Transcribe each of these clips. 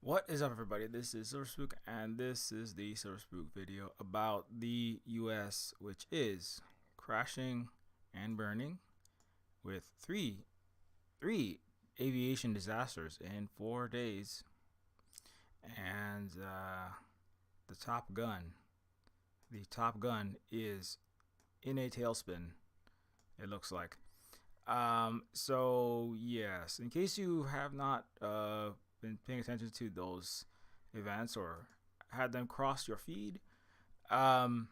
What is up, everybody? This is Cyberspook, and this is the Cyberspook video about the U.S., which is crashing and burning with three aviation disasters in 4 days, and the Top Gun is in a tailspin. It looks like. So yes, in case you have not been paying attention to those events or had them cross your feed, um,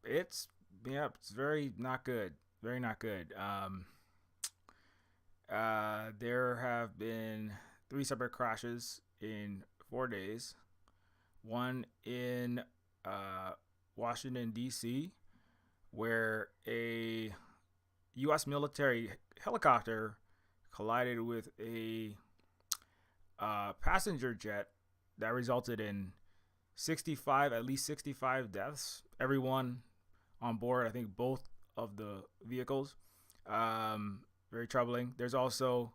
it's very not good, very not good. There have been three separate crashes in 4 days. One in Washington D.C., where a U.S. military helicopter collided with a passenger jet that resulted in at least 65 deaths. Everyone on board, I think both of the vehicles. Very troubling. There's also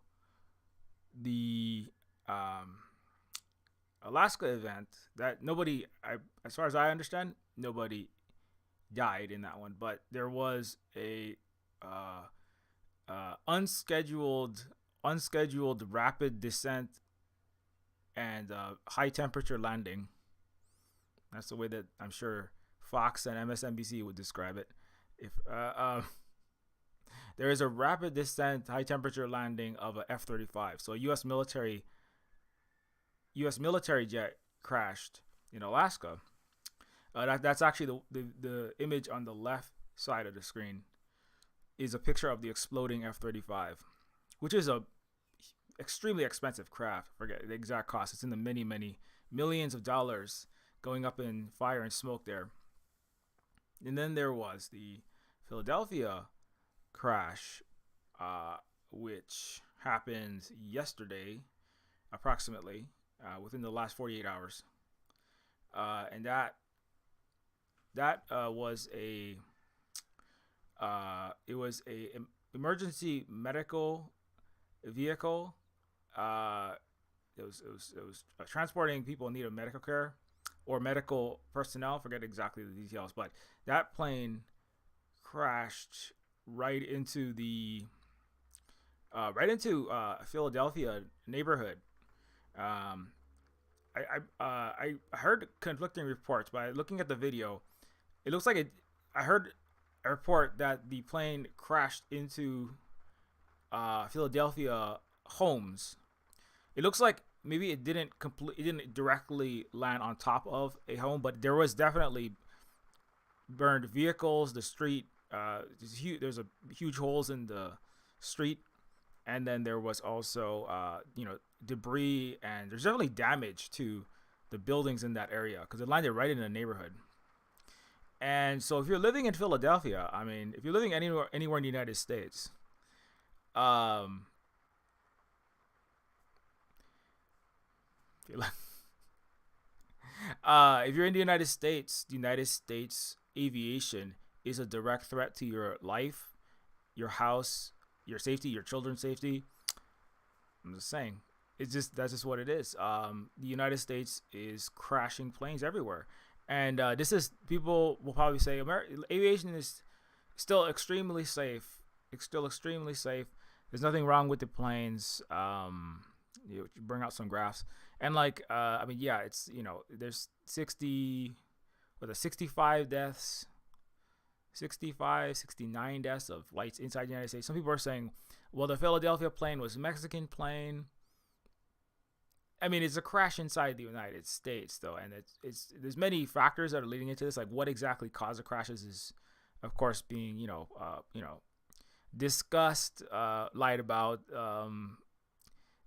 the Alaska event that as far as I understand, nobody died in that one, but there was a unscheduled rapid descent and high temperature landing. That's the way that I'm sure Fox and MSNBC would describe it. If there is a rapid descent, high temperature landing of a F-35, so a U.S. military jet crashed in Alaska. That's actually the image on the left side of the screen is a picture of the exploding F-35, which is a extremely expensive craft. Forget the exact cost. It's in the many millions of dollars going up in fire and smoke there. And then there was the Philadelphia crash, which happened yesterday, approximately within the last 48 hours, and that was a emergency medical vehicle. It was transporting people in need of medical care or medical personnel. Forget exactly the details, but that plane crashed right into Philadelphia neighborhood. I heard conflicting reports, but looking at the video, it looks like it. I heard a report that the plane crashed into Philadelphia homes. It looks like maybe it didn't directly land on top of a home, but there was definitely burned vehicles. The street, there's a huge holes in the street, and then there was also debris, and there's definitely damage to the buildings in that area because it landed right in the neighborhood. And so if you're living in Philadelphia, I mean, if you're living anywhere in the United States, if you're in the United States aviation is a direct threat to your life, your house, your safety, your children's safety. I'm just saying, that's just what it is. The United States is crashing planes everywhere, and this is people will probably say aviation is still extremely safe. It's still extremely safe. There's nothing wrong with the planes. You bring out some graphs, and it's there's 65 deaths, 69 deaths of flights inside the United States. Some people are saying, well, the Philadelphia plane was a Mexican plane. I mean, it's a crash inside the United States, though, and there's many factors that are leading into this. Like, what exactly caused the crashes is, of course, being discussed, lied about.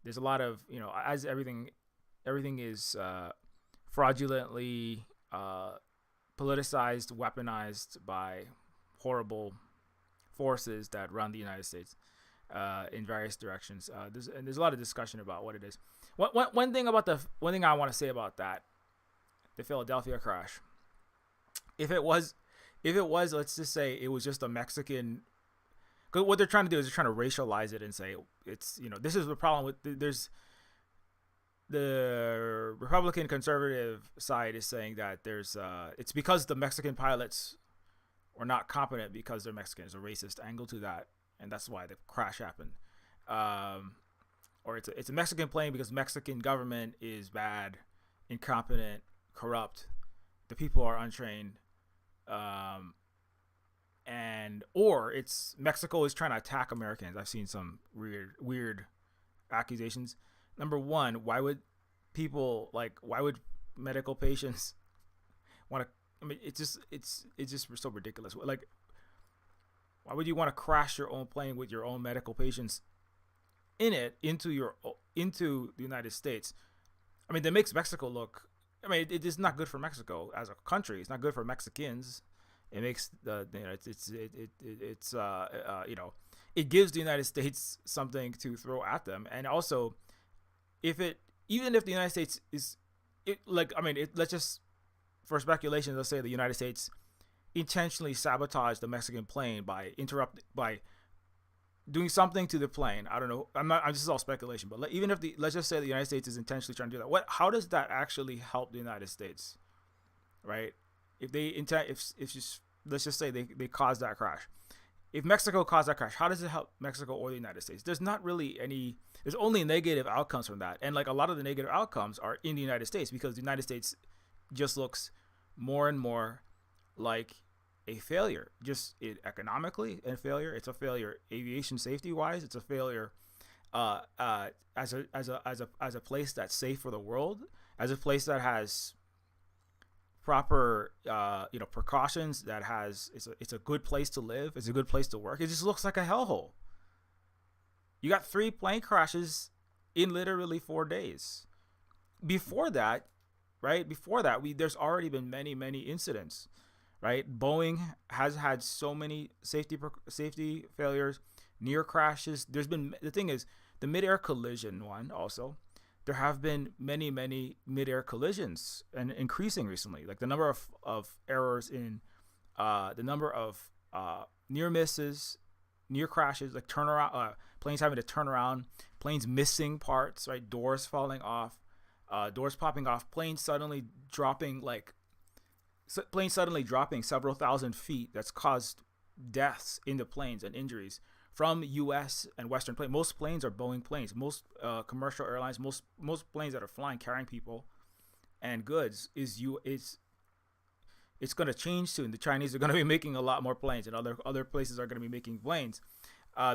There's a lot of as everything is fraudulently politicized, weaponized by horrible forces that run the United States in various directions. There's a lot of discussion about what it is. One thing I want to say about that, the Philadelphia crash, if it was, let's just say it was just a Mexican. Because what they're trying to do is they're trying to racialize it and say it's this is the problem with the Republican conservative side is saying that there's it's because the Mexican pilots were not competent because they're Mexican. There's a racist angle to that, and that's why the crash happened. Um, or it's a Mexican plane because Mexican government is bad, incompetent, corrupt. The people are untrained, um, and or it's Mexico is trying to attack Americans. I've seen some weird accusations. Number one, why would people like why would medical patients want to? I mean, it's just so ridiculous. Like, why would you want to crash your own plane with your own medical patients in it into the United States? I mean, that makes Mexico look. I mean, it is not good for Mexico as a country. It's not good for Mexicans. It makes the you know it's you know it gives the United States something to throw at them, and also if it even if the United States is it like I mean it, let's just for speculation let's say the United States intentionally sabotaged the Mexican plane by doing something to the plane. I don't know. This is all speculation, but even if let's just say the United States is intentionally trying to do that. How does that actually help the United States, right? If they intend, if just let's just say they caused that crash. If Mexico caused that crash, how does it help Mexico or the United States? There's not really any. There's only negative outcomes from that, and like a lot of the negative outcomes are in the United States because the United States just looks more and more like a failure, just economically a failure. It's a failure aviation safety wise. It's a failure as a place that's safe for the world, as a place that has proper precautions, that has it's a good place to live. It's a good place to work. It just looks like a hellhole. You got 3 plane crashes in literally 4 days. Before that, there's already been many incidents. Right, Boeing has had so many safety failures, near crashes. There's been the thing is the mid-air collision one also. There have been many mid-air collisions and increasing recently. Like the number of errors in the number of near misses, near crashes, like turnaround planes having to turn around, planes missing parts, right? Doors falling off, doors popping off, planes suddenly dropping several thousand feet. That's caused deaths in the planes and injuries from U.S. and Western planes. Most planes are Boeing planes. Most commercial airlines, most planes that are flying carrying people and goods it's going to change soon. The Chinese are going to be making a lot more planes, and other places are going to be making planes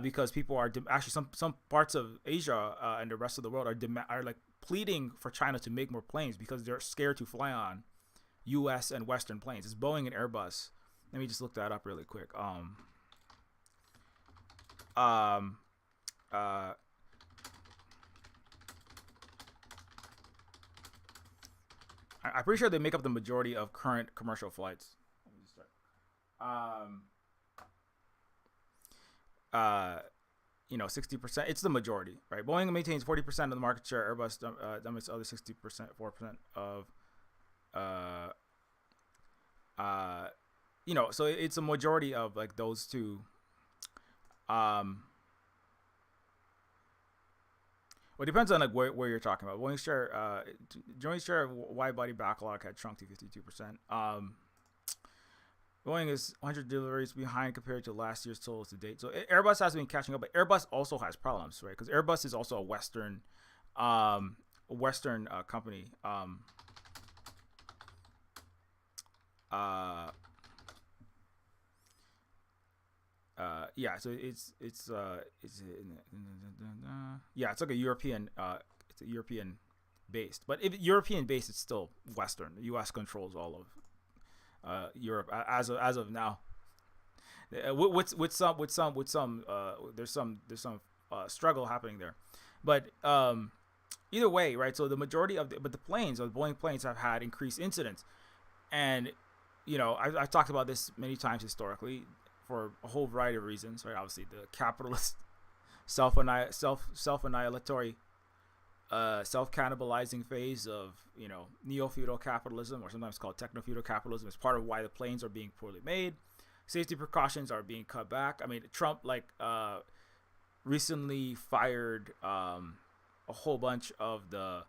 because people are actually some parts of Asia and the rest of the world are like pleading for China to make more planes because they're scared to fly on U.S. and Western planes. It's Boeing and Airbus. Let me just look that up really quick. I'm pretty sure they make up the majority of current commercial flights. Let me just start. 60%. It's the majority, right? Boeing maintains 40% of the market share. Airbus dominates the other 60%, 4% of. So it's a majority of like those two. Well, it depends on like where you're talking about. Boeing's share, joint share of wide body backlog had shrunk to 52%. Boeing is 100 deliveries behind compared to last year's totals to date. So Airbus has been catching up, but Airbus also has problems, right? Because Airbus is also a Western company. So it's like a European it's a European based, but if European based, it's still Western. The U.S. controls all of Europe as of now. With some there's some struggle happening there, but either way, right? So the majority of the Boeing planes have had increased incidents, and I've talked about this many times historically for a whole variety of reasons, right? Obviously, the capitalist self-annihilatory, self-cannibalizing phase of neo-feudal capitalism, or sometimes called techno-feudal capitalism, is part of why the planes are being poorly made. Safety precautions are being cut back. I mean, Trump recently fired a whole bunch of the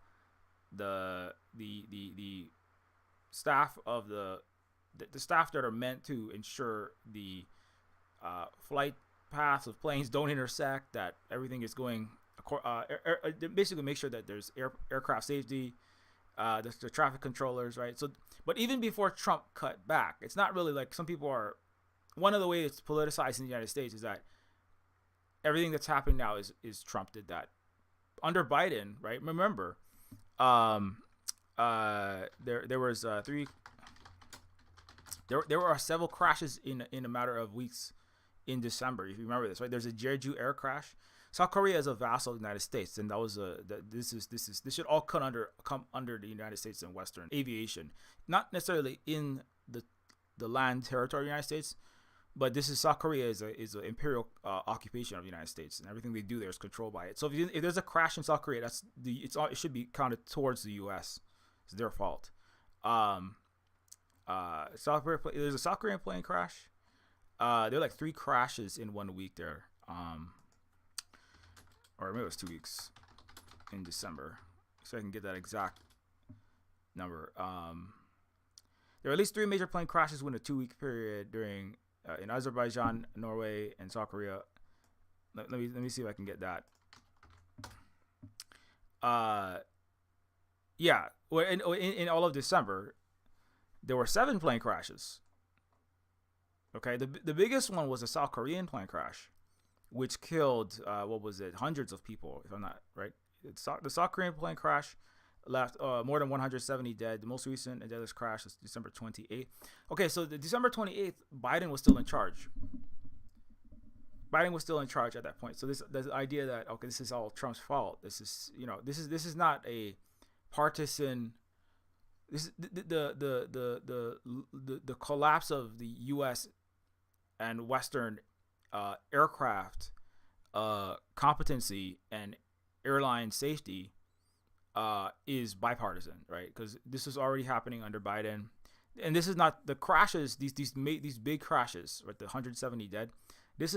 the staff of the staff that are meant to ensure the flight paths of planes don't intersect, that everything is going basically make sure that there's aircraft safety, the traffic controllers, right? So, but even before Trump cut back, it's not really like some people are. One of the ways it's politicized in the United States is that everything that's happening now is Trump did that. Under Biden, right? Remember, there was three. There were several crashes in a matter of weeks in December. If you remember this, right? There's a Jeju air crash. South Korea is a vassal of the United States, and this should all come under the United States and Western aviation, not necessarily in the land territory of the United States, but this is South Korea is an imperial occupation of the United States, and everything they do there is controlled by it. So if there's a crash in South Korea, it should be counted towards the U.S. It's their fault. South Korea, there's a South Korean plane crash. There were like 3 crashes in 1 week there. Or maybe it was 2 weeks in December, so I can get that exact number. There were at least 3 major plane crashes within a 2-week period during in Azerbaijan, Norway, and South Korea. Let me see if I can get that. Yeah, well, in all of December, there were 7 plane crashes. Okay, the biggest one was a South Korean plane crash, which killed hundreds of people, if I'm not right. The South Korean plane crash left more than 170 dead. The most recent and deadliest crash was December 28th. Okay, so the December 28th, Biden was still in charge. Biden was still in charge at that point. So the idea that this is all Trump's fault. This is not a partisan. This is the collapse of the U.S. and Western aircraft competency and airline safety is bipartisan, right? Because this is already happening under Biden, and this is not the crashes. These big crashes, right? The 170 dead. This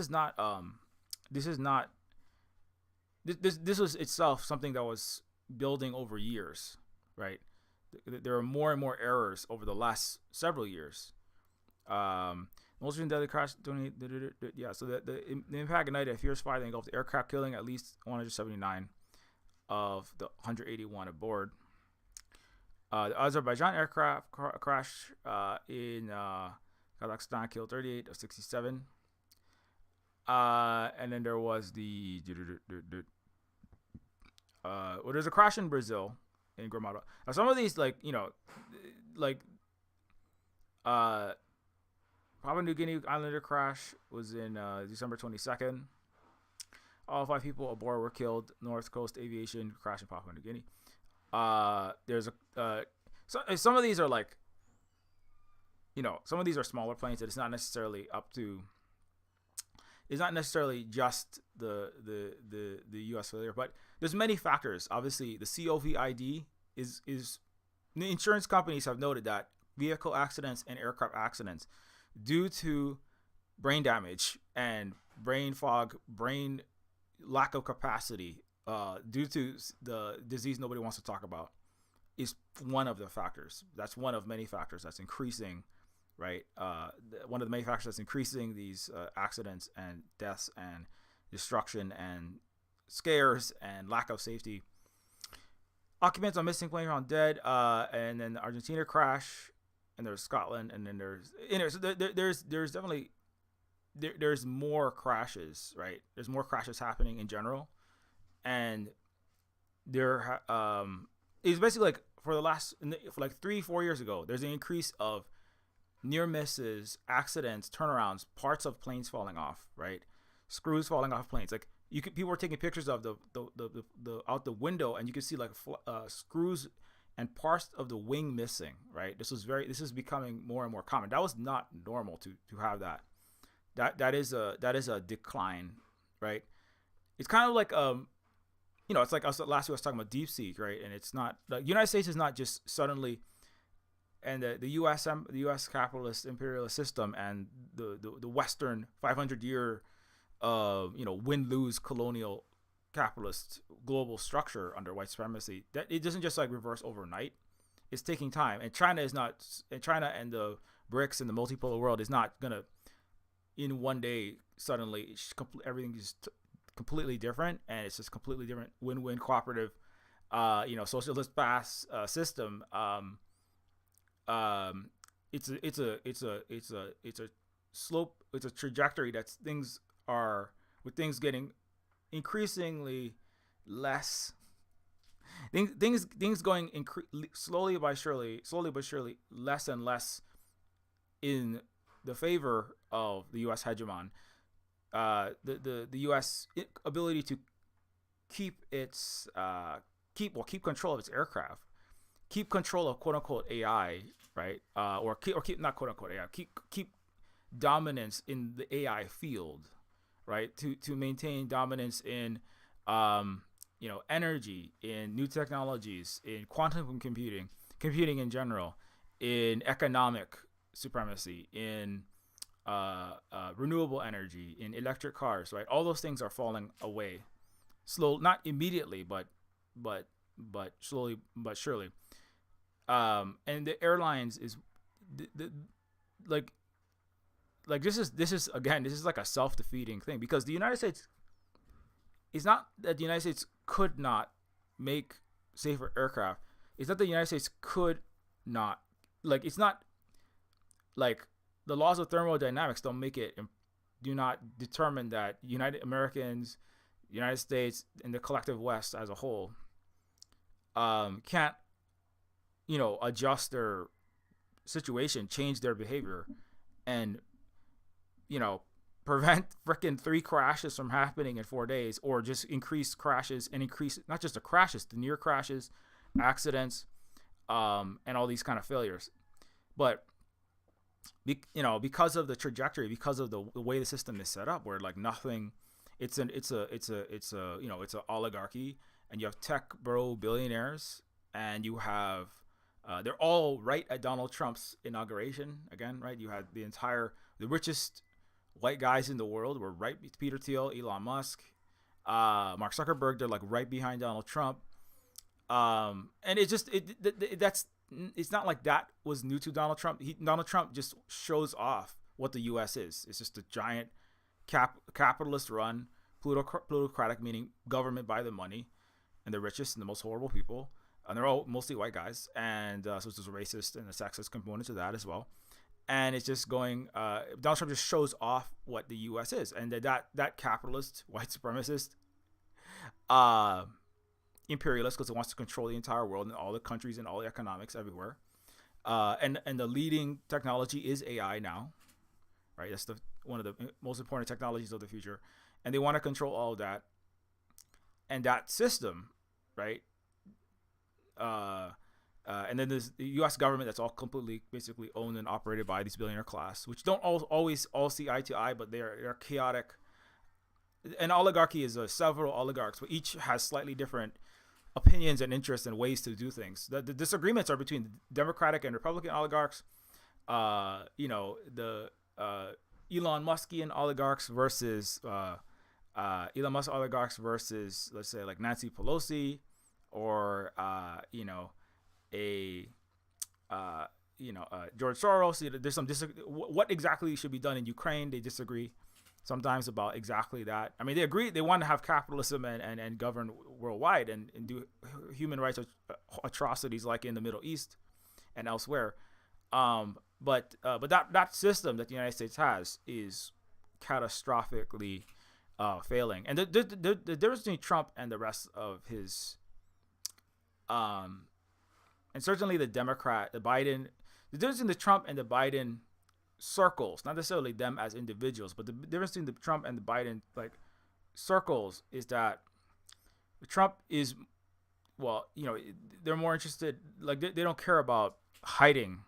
was itself something that was building over years, right? There are more and more errors over the last several years. Most recent deadly crash. Yeah, so the impact ignited a fierce fire that engulfed the aircraft, killing at least 179 of the 181 aboard. The Azerbaijan aircraft crash in Kazakhstan killed 38 of 67. And then there was there's a crash in Brazil, in Gramado. Now, some of these, Papua New Guinea Islander crash was in December 22nd. All 5 people aboard were killed. North Coast Aviation crash in Papua New Guinea. There's some of these are some of these are smaller planes that it's not necessarily up to. It's not necessarily just the U.S. failure, but there's many factors. Obviously, the COVID is the insurance companies have noted that vehicle accidents and aircraft accidents due to brain damage and brain fog, brain lack of capacity, due to the disease nobody wants to talk about, is one of the factors. That's one of many factors that's increasing, right? One of the main factors that's increasing these accidents and deaths and destruction and scares and lack of safety. Occupants on missing plane found dead, and then the Argentina crash, and there's Scotland, and then there's definitely there's more crashes, right? There's more crashes happening in general, and there it's basically like for 3-4 years ago, there's an increase of near misses, accidents, turnarounds, parts of planes falling off, right? Screws falling off planes. Like people were taking pictures of the out the window, and you could see like screws and parts of the wing missing, right? This is becoming more and more common. That was not normal to have that. That is a decline, right? It's kind of like it's like last week I was talking about DeepSeek, right? And it's not, the United States is not just suddenly, and the U.S. capitalist imperialist system and the Western 500-year win-lose colonial capitalist global structure under white supremacy, that it doesn't just like reverse overnight. It's taking time, and China is not. And China and the BRICS and the multipolar world is not gonna in one day suddenly everything is completely different, and it's just completely different win-win cooperative, socialist pass system. It's a slope. It's a trajectory that things getting increasingly less. Things going slowly but surely, less and less in the favor of the U.S. hegemon. The U.S. ability to keep keep control of its aircraft, keep control of quote unquote AI, right? Or keep not quote unquote AI, keep dominance in the AI field, right? To maintain dominance in energy, in new technologies, in quantum computing in general, in economic supremacy, in renewable energy, in electric cars, right? All those things are falling away, slow, not immediately, but slowly but surely. And the airlines is like this is again, this is like a self-defeating thing, because the United States, it's not that the United States could not make safer aircraft. It's that the United States could not, like, it's not like the laws of thermodynamics do not determine that United Americans, United States, and the collective West as a whole can't, adjust their situation, change their behavior, and, prevent freaking 3 crashes from happening in 4 days, or just increase crashes and increase not just the crashes, the near crashes, accidents, and all these kind of failures. But because of the trajectory, because of the way the system is set up, where like nothing, it's an oligarchy, and you have tech bro billionaires, and you have they're all right at Donald Trump's inauguration again, right? You had the richest white guys in the world were right. Peter Thiel, Elon Musk, Mark Zuckerberg, they're like right behind Donald Trump. And it's not like that was new to Donald Trump. Donald Trump just shows off what the U.S. is. It's just a giant capitalist run, plutocratic, meaning government by the money, and the richest and the most horrible people. And they're all mostly white guys. And so there's a racist and a sexist component to that as well. And it's just going, Donald Trump just shows off what the U.S. is. And that capitalist, white supremacist, imperialist, because it wants to control the entire world and all the countries and all the economics everywhere. And the leading technology is AI now, right? That's one of the most important technologies of the future. And they want to control all of that. And that system, right? And then there's the U.S. government that's all completely, basically owned and operated by these billionaire class, which don't always all see eye to eye, but they're chaotic. An oligarchy is several oligarchs, but each has slightly different opinions and interests and ways to do things. The disagreements are between Democratic and Republican oligarchs. The Elon Muskian oligarchs versus Elon Musk oligarchs versus, let's say, like Nancy Pelosi, or George Soros. There's some what exactly should be done in Ukraine. They disagree sometimes about exactly that. I mean, they agree they want to have capitalism and govern worldwide and do human rights atrocities like in the Middle East and elsewhere. But that system that the United States has is catastrophically failing. And the difference between Trump and the rest of his and certainly the Biden, the difference between the Trump and the Biden circles, not necessarily them as individuals, but the difference between the Trump and the Biden like circles is that Trump is, they're more interested, like they don't care about hiding,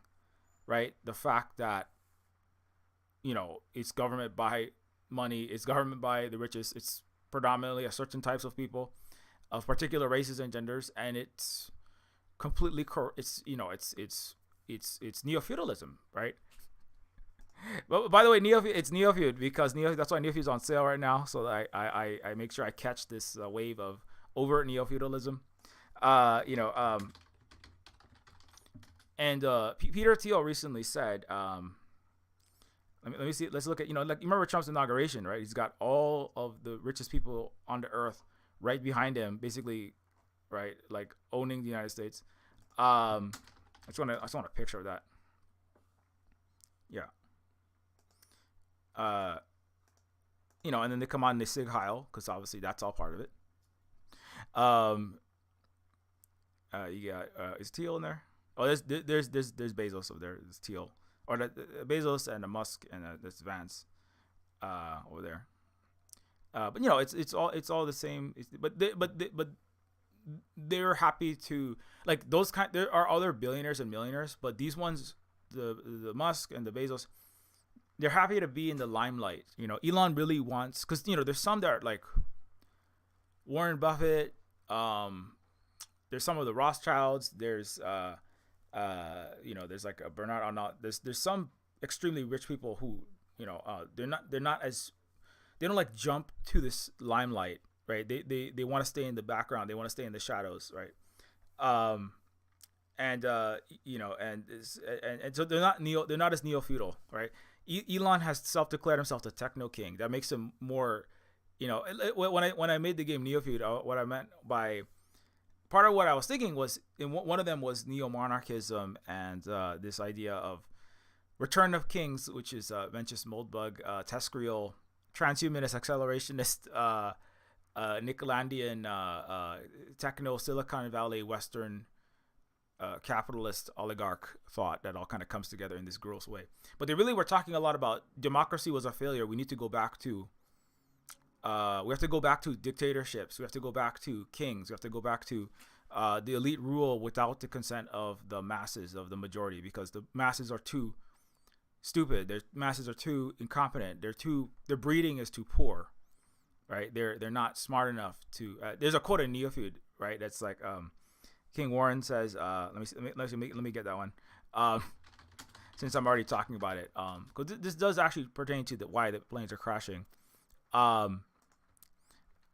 right, the fact that it's government by money, it's government by the richest, it's predominantly a certain types of people of particular races and genders, and it's completely it's neofeudalism, right? But by the way, it's Neofeud because that's why Neofeud's on sale right now. So I make sure I catch this wave of overt neo-feudalism. You know, and Peter Thiel recently said, let me see. Let's look at, like, you remember Trump's inauguration, right? He's got all of the richest people on the earth right behind him, basically, right, like owning the United States. I just want a picture of that. Yeah. Uh, and then they come on and they sig heil because obviously that's all part of it. Um, you got is Thiel in there? Oh, there's Bezos over there. There's Thiel, or the Bezos and the Musk and there's Vance over there. But it's all the same. But they're happy to, like, those kind. There are other billionaires and millionaires, but these ones, the Musk and the Bezos, they're happy to be in the limelight. Elon really wants, because there's some that are like Warren Buffett. There's some of the Rothschilds. There's there's like a Bernard Arnault. There's some extremely rich people who they're not as, they don't like jump to this limelight, right? They want to stay in the background. They want to stay in the shadows, right? And so they're not as neo-feudal, right? Elon has self-declared himself the techno king. That makes him more, when I made the game Neofeud, what I meant by, part of what I was thinking was, one of them was neo-monarchism and this idea of return of kings, which is Mencius Moldbug, Tescriel, transhumanist, accelerationist, Nicolandian, techno, Silicon Valley, Western capitalist oligarch thought that all kind of comes together in this gross way. But they really were talking a lot about democracy was a failure. We need to go back to we have to go back to dictatorships. We have to go back to kings. We have to go back to the elite rule without the consent of the masses, of the majority, because the masses are too stupid. Their masses are too incompetent. Their breeding is too poor, right? They're not smart enough to. There's a quote in Neofeud, right? That's like King Warren says. Let me get that one. Since I'm already talking about it, because this does actually pertain to why the planes are crashing.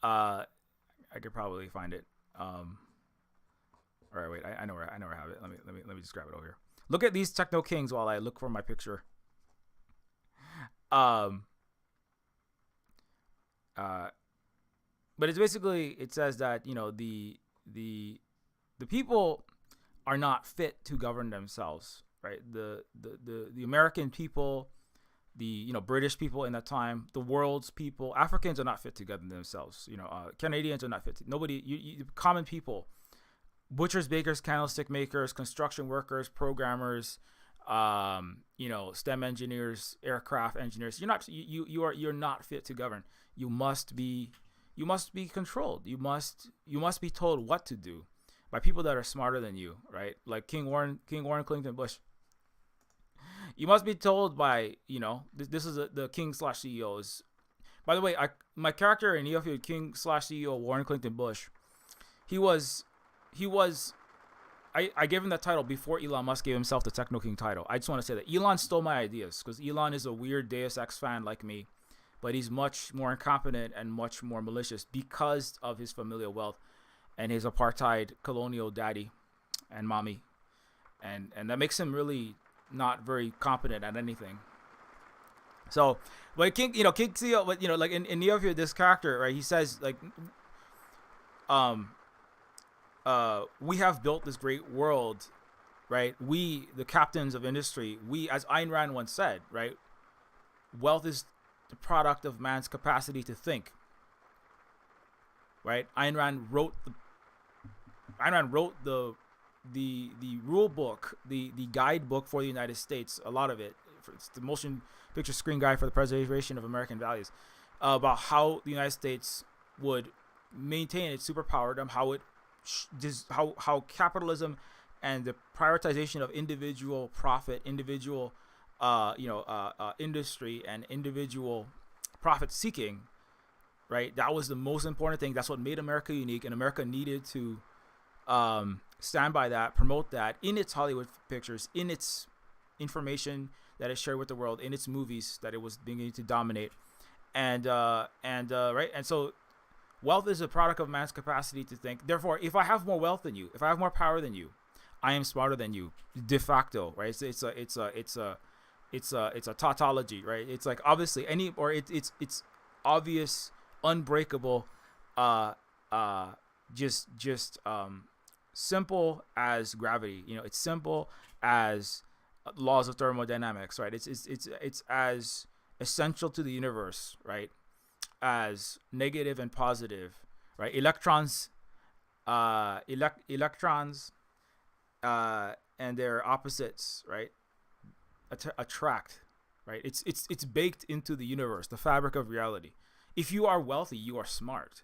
I could probably find it. All right, wait. I know where I have it. Let me just grab it over here. Look at these techno kings while I look for my picture. But it's basically, it says that the people are not fit to govern themselves, right? The American people, the British people in that time, the world's people, Africans are not fit to govern themselves. Canadians are not fit to. Nobody, common people, butchers, bakers, candlestick makers, construction workers, programmers, STEM engineers, aircraft engineers. You're not fit to govern. You must be controlled. You must be told what to do by people that are smarter than you, right? Like King Warren Clinton Bush. You must be told by, this is the king / CEO is, by the way, my character in Neofeud, king / CEO Warren Clinton Bush, I gave him that title before Elon Musk gave himself the Techno King title. I just want to say that Elon stole my ideas, because Elon is a weird Deus Ex fan like me, but he's much more incompetent and much more malicious because of his familial wealth and his apartheid colonial daddy and mommy, and that makes him really not very competent at anything. So, but King CEO, but like in Neofeud, this character, right? He says like, we have built this great world, right? We, the captains of industry, we, as Ayn Rand once said, right? Wealth is the product of man's capacity to think, right? Ayn Rand wrote the rule book, the guidebook for the United States, a lot of it. It's the motion picture screen guide for the preservation of American values, about how the United States would maintain its superpowerdom, how capitalism and the prioritization of individual profit, individual industry and individual profit seeking, right? That was the most important thing. That's what made America unique, and America needed to stand by that, promote that in its Hollywood pictures, in its information, that it shared with the world in its movies that it was beginning to dominate, and right, and so wealth is a product of man's capacity to think. Therefore, if I have more wealth than you, if I have more power than you, I am smarter than you, de facto, right? It's a tautology, right? It's like obviously it's obvious, unbreakable, uh, just simple as gravity. It's simple as laws of thermodynamics, right? It's as essential to the universe, right, as negative and positive, right? Electrons, electrons, and their opposites, right, attract, right? It's baked into the universe, the fabric of reality. If you are wealthy, you are smart.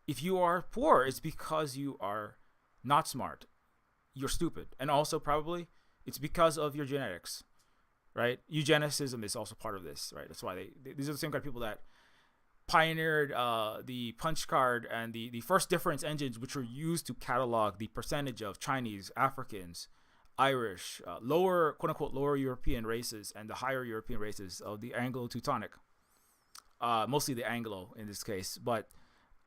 If you are poor, it's because you are not smart. You're stupid, and also probably it's because of your genetics, right? Eugenicism is also part of this, right? That's why these are the same kind of people that pioneered the punch card and the first difference engines, which were used to catalog the percentage of Chinese, Africans, Irish, lower, quote unquote, lower European races and the higher European races of the Anglo-Teutonic, mostly the Anglo in this case. But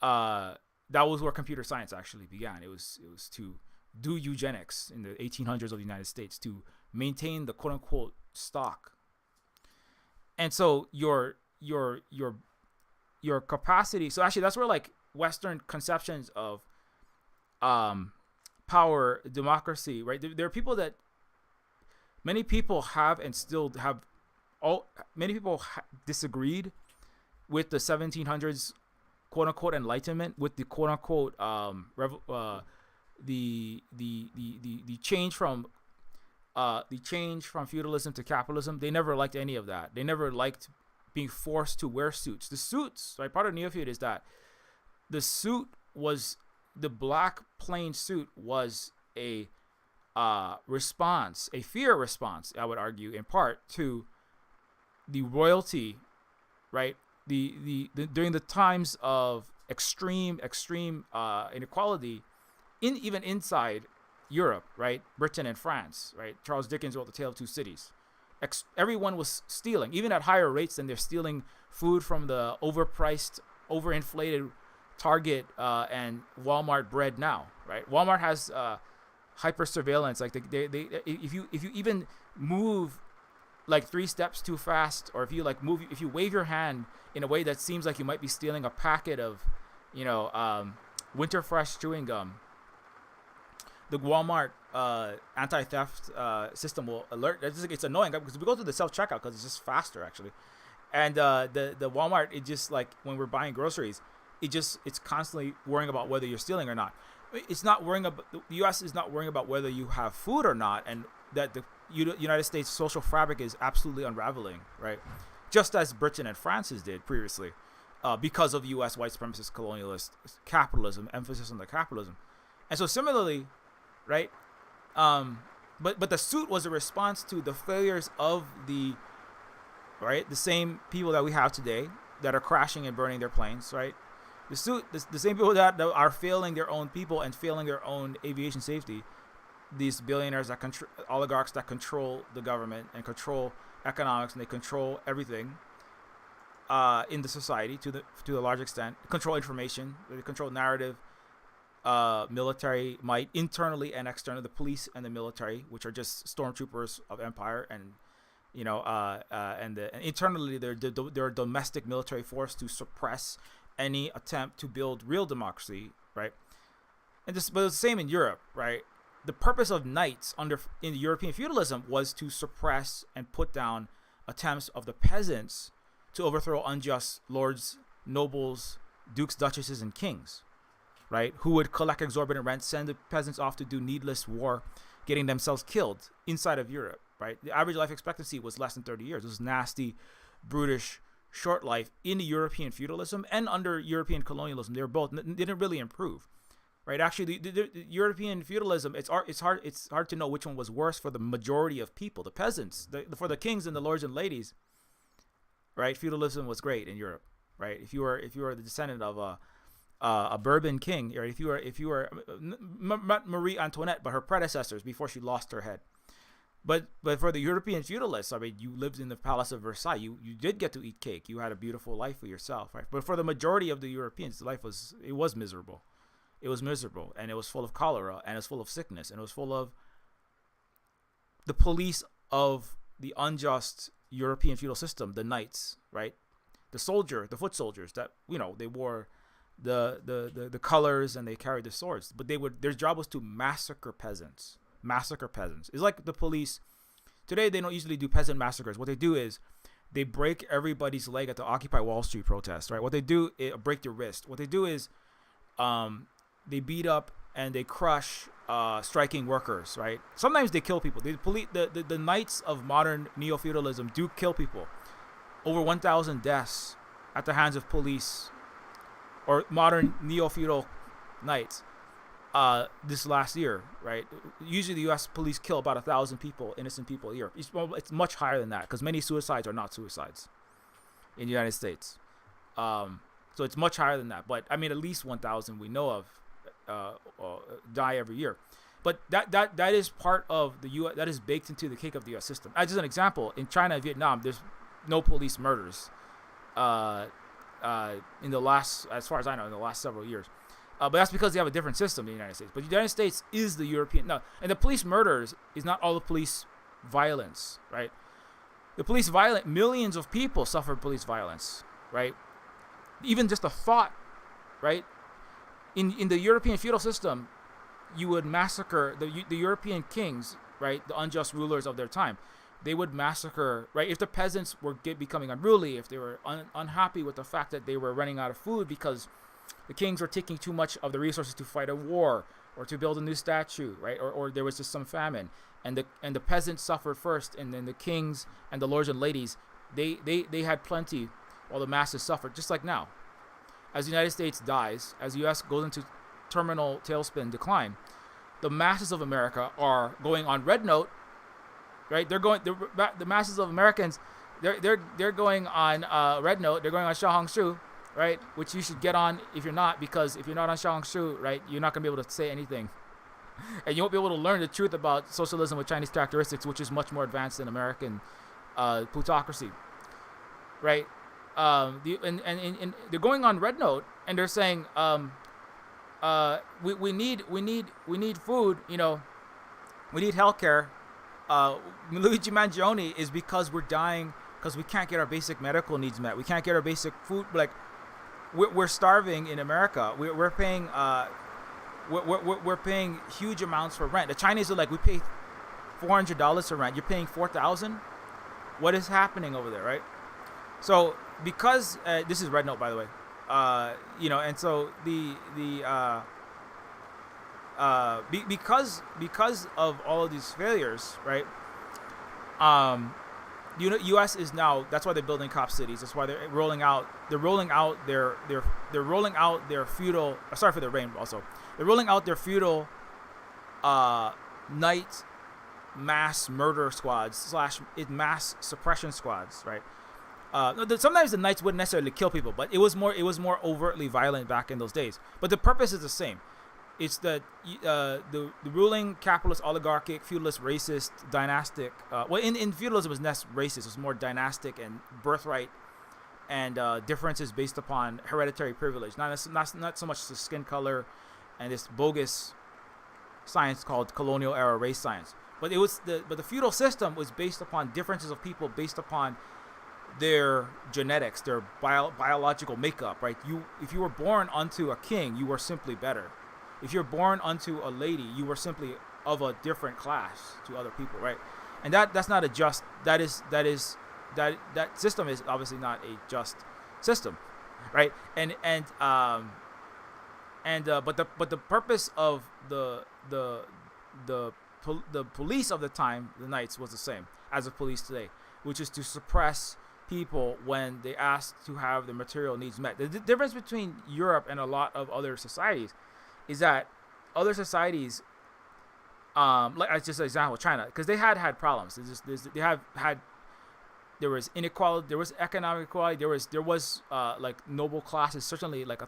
that was where computer science actually began. It was to do eugenics in the 1800s of the United States to maintain the quote unquote stock. And so your capacity. So actually, that's where like Western conceptions of power, democracy, right? There are people that many people have and still have. Many people disagreed with the 1700s quote unquote Enlightenment, with the quote unquote the change from feudalism to capitalism. They never liked any of that. They never liked being forced to wear suits. The suits, right? Part of Neofeud is that the black plain suit was a response, a fear response, I would argue, in part to the royalty, right? The during the times of extreme inequality, even inside Europe, right? Britain and France, right? Charles Dickens wrote The Tale of Two Cities. Everyone was stealing, even at higher rates than they're stealing food from the overpriced, overinflated Target and Walmart bread now, right? Walmart has hyper surveillance. Like they if you even move like 3 steps too fast, or if you wave your hand in a way that seems like you might be stealing a packet of, Winter Fresh chewing gum, the Walmart anti-theft system will alert. It's annoying because we go through the self-checkout because it's just faster actually, and the Walmart, it just like when we're buying groceries, it's constantly worrying about whether you're stealing or not. It's not worrying about, the U.S. is not worrying about whether you have food or not, and that the United States social fabric is absolutely unraveling, right? Just as Britain and France's did previously, because of U.S. white supremacist colonialist capitalism, emphasis on the capitalism, and so similarly, right? But the suit was a response to the failures of the same people that we have today that are crashing and burning their planes, right? The suit, the same people that are failing their own people and failing their own aviation safety, these billionaires oligarchs that control the government and control economics, and they control everything in the society to a large extent, control information, they control narrative, military might, internally and externally, the police and the military, which are just stormtroopers of empire, and and internally they're a domestic military force to suppress any attempt to build real democracy, right? But it's the same in Europe, right? The purpose of knights in the European feudalism was to suppress and put down attempts of the peasants to overthrow unjust lords, nobles, dukes, duchesses, and kings, right? Who would collect exorbitant rents, send the peasants off to do needless war, getting themselves killed inside of Europe, right? The average life expectancy was less than 30 years. It was nasty, brutish, short life in the European feudalism and under European colonialism. They were both didn't really improve, right? Actually, the European feudalism, it's hard to know which one was worse for the majority of people, the peasants. For the kings and the lords and ladies, right? Feudalism was great in Europe, right? If you were the descendant of a Bourbon king, or if you were not Marie Antoinette, but her predecessors before she lost her head. But for the European feudalists, I mean, you lived in the Palace of Versailles. You did get to eat cake. You had a beautiful life for yourself, right? But for the majority of the Europeans, life was miserable. It was miserable, and it was full of cholera, and it was full of sickness, and it was full of the police of the unjust European feudal system, the knights, right? The foot soldiers that they wore the colors and they carried the swords, but their job was to massacre peasants. It's like the police today. They don't usually do peasant massacres. What they do is they break everybody's leg at the Occupy Wall Street protest, right? What they do is break your wrist. What they do is they beat up and they crush striking workers, right? Sometimes they kill people. The knights of modern neo-feudalism do kill people. Over 1,000 deaths at the hands of police or modern neo-feudal knights this last year, right? Usually the U.S. police kill about 1,000 people, innocent people a year. It's much higher than that because many suicides are not suicides in the United States. So it's much higher than that. But I mean, at least 1,000 we know of die every year. But that is part of the U.S. That is baked into the cake of the U.S. system. As just an example, in China and Vietnam, there's no police murders in the last, as far as I know, in the last several years. But that's because they have a different system in the United States. But the United States is the European. No, and the police murders is not all the police violence, right? The police violence, millions of people suffer police violence, right? Even just a thought, right? In the European feudal system, you would massacre the European kings, right? The unjust rulers of their time. They would massacre, right? If the peasants were becoming unruly, if they were unhappy with the fact that they were running out of food because the kings were taking too much of the resources to fight a war or to build a new statue, right? Or there was just some famine, and the peasants suffered first, and then the kings and the lords and ladies, they had plenty, while the masses suffered. Just like now, as the United States dies, as the U.S. goes into terminal tailspin decline, the masses of America are going on red note, right? The masses of Americans, they're going on red note. They're going on Xiaohongshu, right? Which you should get on if you're not, because if you're not on Xiaohongshu, right, you're not gonna be able to say anything, and you won't be able to learn the truth about socialism with Chinese characteristics, which is much more advanced than American plutocracy, right? And they're going on red note, and they're saying, we need food, we need healthcare. Luigi Mangione is because we're dying because we can't get our basic medical needs met. We can't get our basic food. Like we're starving in America. We're paying we're paying huge amounts for rent. The Chinese are like, we pay $400 for rent. You're paying $4,000. What is happening over there, right? So because this is red note, by the way, and so because of all of these failures, right? U.S. is now, that's why they're building cop cities. That's why they're rolling out their feudal. Sorry for the rain. Also, they're rolling out their feudal night mass murder squads / mass suppression squads, right? Sometimes the knights wouldn't necessarily kill people, but it was more overtly violent back in those days. But the purpose is the same. It's that the ruling capitalist, oligarchic, feudalist, racist, dynastic. In feudalism, it was less racist. It was more dynastic and birthright, and differences based upon hereditary privilege. Not so much the skin color, and this bogus science called colonial era race science. But the feudal system was based upon differences of people based upon their genetics, their biological makeup. Right? If you were born unto a king, you were simply better. If you're born unto a lady, you were simply of a different class to other people, right? And that's not a just. That system is obviously not a just system, right? But the purpose of the police of the time, the knights, was the same as the police today, which is to suppress people when they ask to have their material needs met. The difference between Europe and a lot of other societies is that other societies, like just an example, China, because they had problems. There was inequality, there was economic equality, there was like noble classes. Certainly, like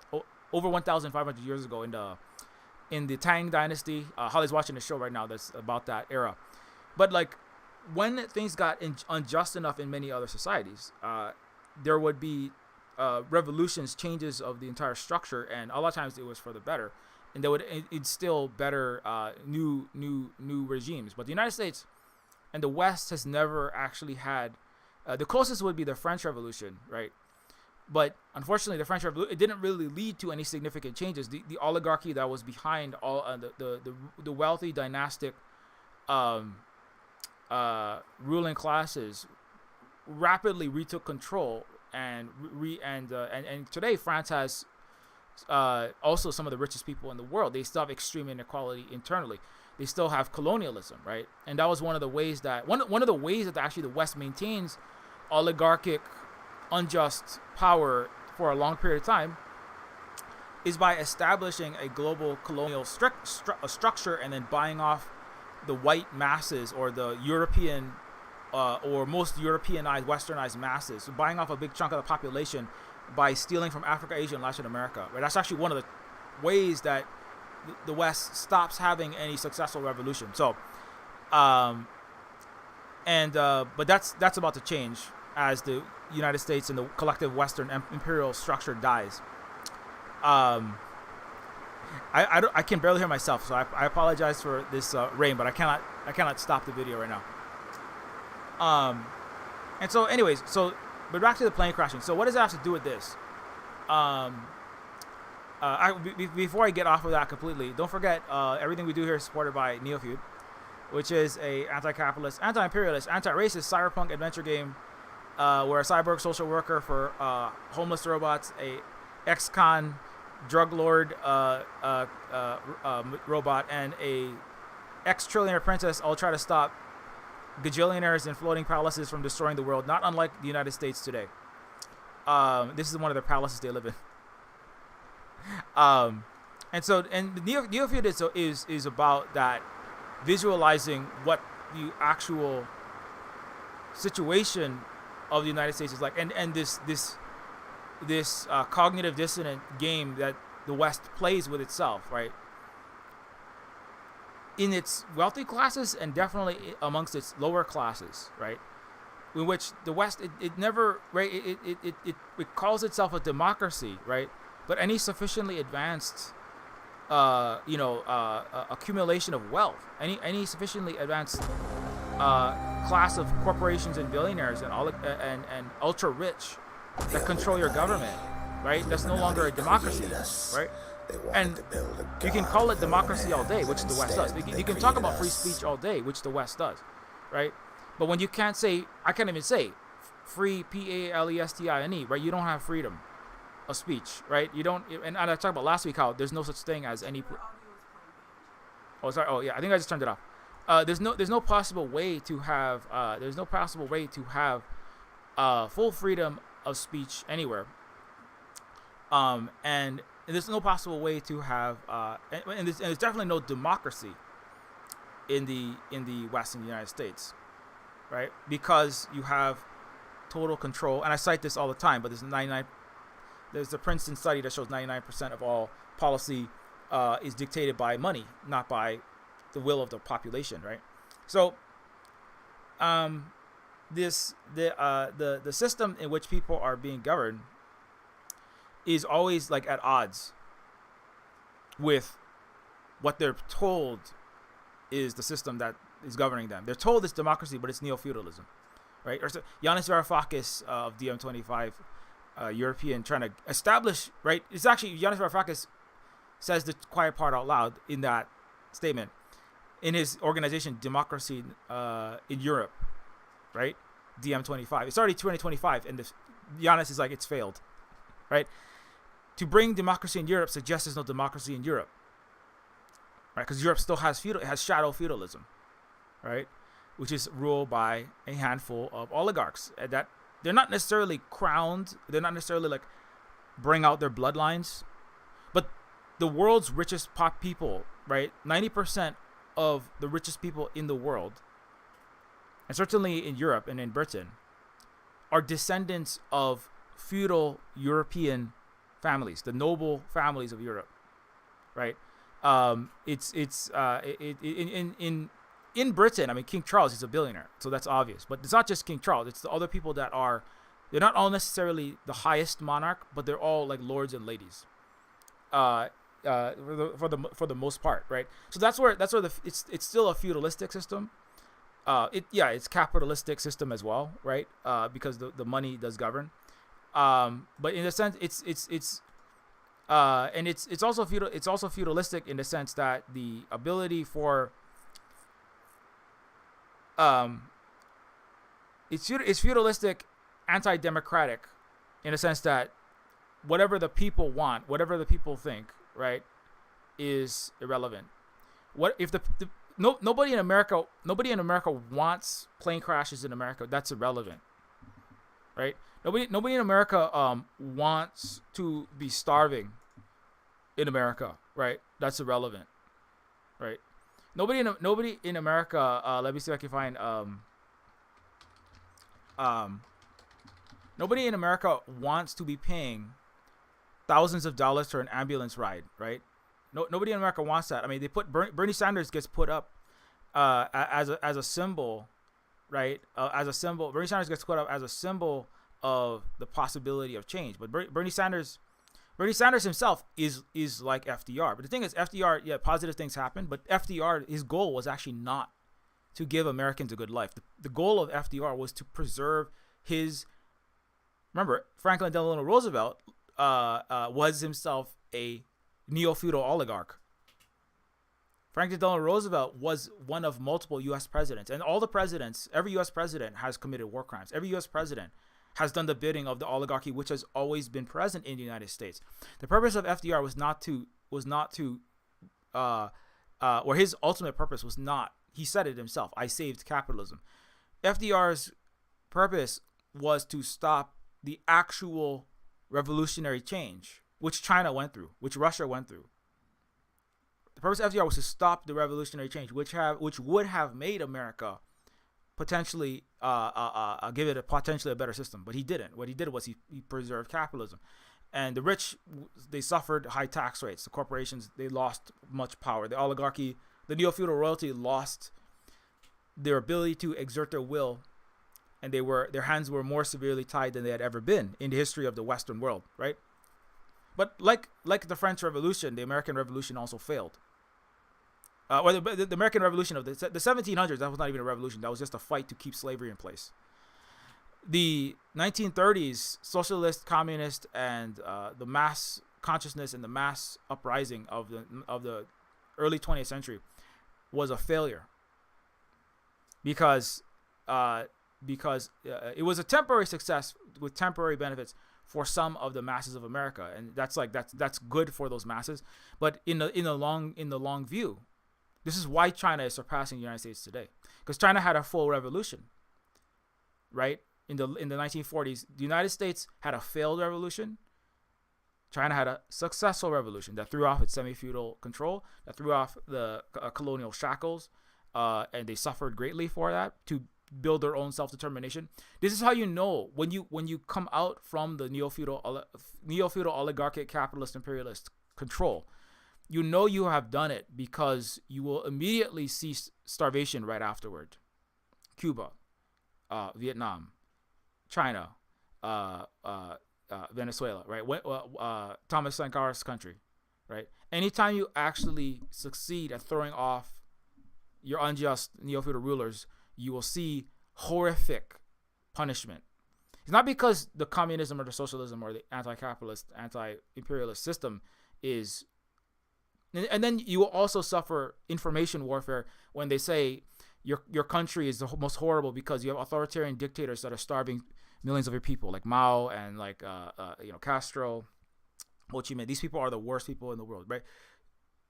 over 1,500 years ago in the Tang Dynasty. Holly's watching a show right now that's about that era, but like when things got unjust enough in many other societies, there would be revolutions, changes of the entire structure, and a lot of times it was for the better, and they would instill better new regimes. But the United States and the West has never actually had. The closest would be the French Revolution, right? But unfortunately, the French Revolution, it didn't really lead to any significant changes. The oligarchy that was behind all the wealthy dynastic ruling classes rapidly retook control, and today France has also some of the richest people in the world. They still have extreme inequality internally. They still have colonialism, right? And that was one of the ways that actually the West maintains oligarchic, unjust power for a long period of time is by establishing a global colonial structure and then buying off the white masses or the European or most Europeanized, westernized masses, so buying off a big chunk of the population by stealing from Africa, Asia, and Latin America. Right? That's actually one of the ways that the West stops having any successful revolution. So, but that's about to change as the United States and the collective Western imperial structure dies. I can barely hear myself, so I apologize for this rain, but I cannot stop the video right now. And so, anyways, but back to the plane crashing. So, what does that have to do with this? Before I get off of that completely, don't forget everything we do here is supported by Neofeud, which is a anti-capitalist, anti-imperialist, anti-racist cyberpunk adventure game where a cyborg social worker for homeless robots, a ex-con drug lord robot, and a ex-trillionaire princess all try to stop gajillionaires and floating palaces from destroying the world, not unlike the United States today. This is one of the palaces they live in. And the Neofeud is about that, visualizing what the actual situation of the United States is like, and this cognitive dissonant game that the West plays with itself, right? In its wealthy classes and definitely amongst its lower classes, right? In which the West, it never, right? It calls itself a democracy, right? But any sufficiently advanced, accumulation of wealth, any sufficiently advanced class of corporations and billionaires and ultra rich that control your government, right? That's no longer a democracy, right? And you can call it democracy all day, which the West does. You can talk about free speech all day, which the West does, right? But when you can't say, I can't even say free, Palestine, right? You don't have freedom of speech, right? You don't, and I talked about last week how there's no such thing as any. Oh, sorry. Oh, yeah. I think I just turned it off. There's no possible way to have full freedom of speech anywhere. And there's no possible way to have and there's definitely no democracy in the West, in the United States, right? Because you have total control, and I cite this all the time, but there's a Princeton study that shows 99% of all policy is dictated by money, not by the will of the population, right? So the system in which people are being governed is always like at odds with what they're told is the system that is governing them. They're told it's democracy, but it's neo-feudalism, right? Or so, Yanis Varoufakis of DiEM25, European, trying to establish, right? It's actually, Yanis Varoufakis says the quiet part out loud in that statement in his organization, Democracy in Europe, right? DiEM25. It's already 2025, and Yanis is like, it's failed, right? To bring democracy in Europe suggests there's no democracy in Europe, right? Because Europe still has shadow feudalism, right? Which is ruled by a handful of oligarchs that they're not necessarily crowned. They're not necessarily like bring out their bloodlines, but the world's richest people, right? 90% of the richest people in the world, and certainly in Europe and in Britain, are descendants of feudal European families, the noble families of Europe, right? In in Britain, I mean, King Charles is a billionaire, so that's obvious. But it's not just King Charles; it's the other people that are. They're not all necessarily the highest monarch, but they're all like lords and ladies. For the most part, right? So that's where it's still a feudalistic system. It's capitalistic system as well, right? Because the money does govern. But in a sense, it's also feudalistic in the sense that the ability for it's feudalistic, anti-democratic, in a sense that whatever the people want, whatever the people think, right, is irrelevant. What if nobody in America wants plane crashes in America? That's irrelevant, right? Nobody in America wants to be starving in America, right? That's irrelevant, right? Nobody in America. Let me see if I can find. Nobody in America wants to be paying thousands of dollars for an ambulance ride, right? Nobody in America wants that. I mean, they put Bernie Sanders gets put up as a symbol, right? As a symbol, Bernie Sanders gets put up as a symbol of the possibility of change. But Bernie Sanders himself is like FDR. But the thing is, FDR, yeah, positive things happen, but FDR, his goal was actually not to give Americans a good life. The goal of FDR was to preserve his. Remember, Franklin Delano Roosevelt was himself a neo-feudal oligarch. Franklin Delano Roosevelt was one of multiple U.S. presidents, and all the presidents, every U.S. president has committed war crimes. Every U.S. president has done the bidding of the oligarchy, which has always been present in the United States. The purpose of FDR or his ultimate purpose was not. He said it himself. I saved capitalism. FDR's purpose was to stop the actual revolutionary change, which China went through, which Russia went through. The purpose of FDR was to stop the revolutionary change, which would have made America potentially give it potentially a better system, but he didn't. What he did was he preserved capitalism, and the rich, they suffered high tax rates. The corporations, they lost much power. The oligarchy, the neo-feudal royalty, lost their ability to exert their will, and their hands were more severely tied than they had ever been in the history of the Western world, right? But like the French Revolution, the American Revolution also failed. The American Revolution of the 1700s, that was not even a revolution. That was just a fight to keep slavery in place. The 1930s, socialist, communist, and the mass consciousness and the mass uprising of the early 20th century was a failure because it was a temporary success with temporary benefits for some of the masses of America, and that's good for those masses. But in the long view, this is why China is surpassing the United States today, because China had a full revolution, right? In the 1940s, the United States had a failed revolution. China had a successful revolution that threw off its semi-feudal control, that threw off the colonial shackles, and they suffered greatly for that to build their own self-determination. This is how you know when you come out from the neo-feudal oligarchic capitalist imperialist control. You know you have done it because you will immediately see starvation right afterward. Cuba, Vietnam, China, Venezuela, right? Thomas Sankar's country, right? Anytime you actually succeed at throwing off your unjust neo-feudal rulers, you will see horrific punishment. It's not because the communism or the socialism or the anti-capitalist, anti-imperialist system is. And then you will also suffer information warfare when they say your country is the most horrible because you have authoritarian dictators that are starving millions of your people, like Mao and like Castro, Ho Chi Minh. These people are the worst people in the world, right?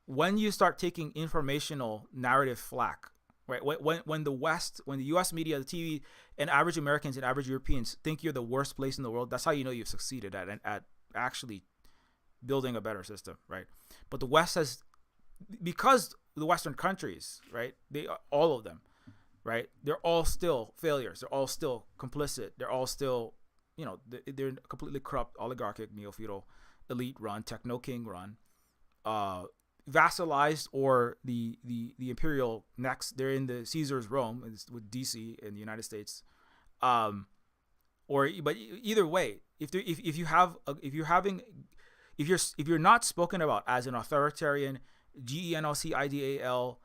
When you start taking informational narrative flack, right? When the U.S. media, the TV, and average Americans and average Europeans think you're the worst place in the world, that's how you know you've succeeded at actually building a better system, right? But the West has, because the Western countries, right? All of them, right? They're all still failures. They're all still complicit. They're all still, they're completely corrupt, oligarchic, neo-feudal, elite run, techno king run. vassalized, or the imperial next. They're in the Caesar's Rome with DC in the United States. But either way, if you're not spoken about as an authoritarian, genocidial,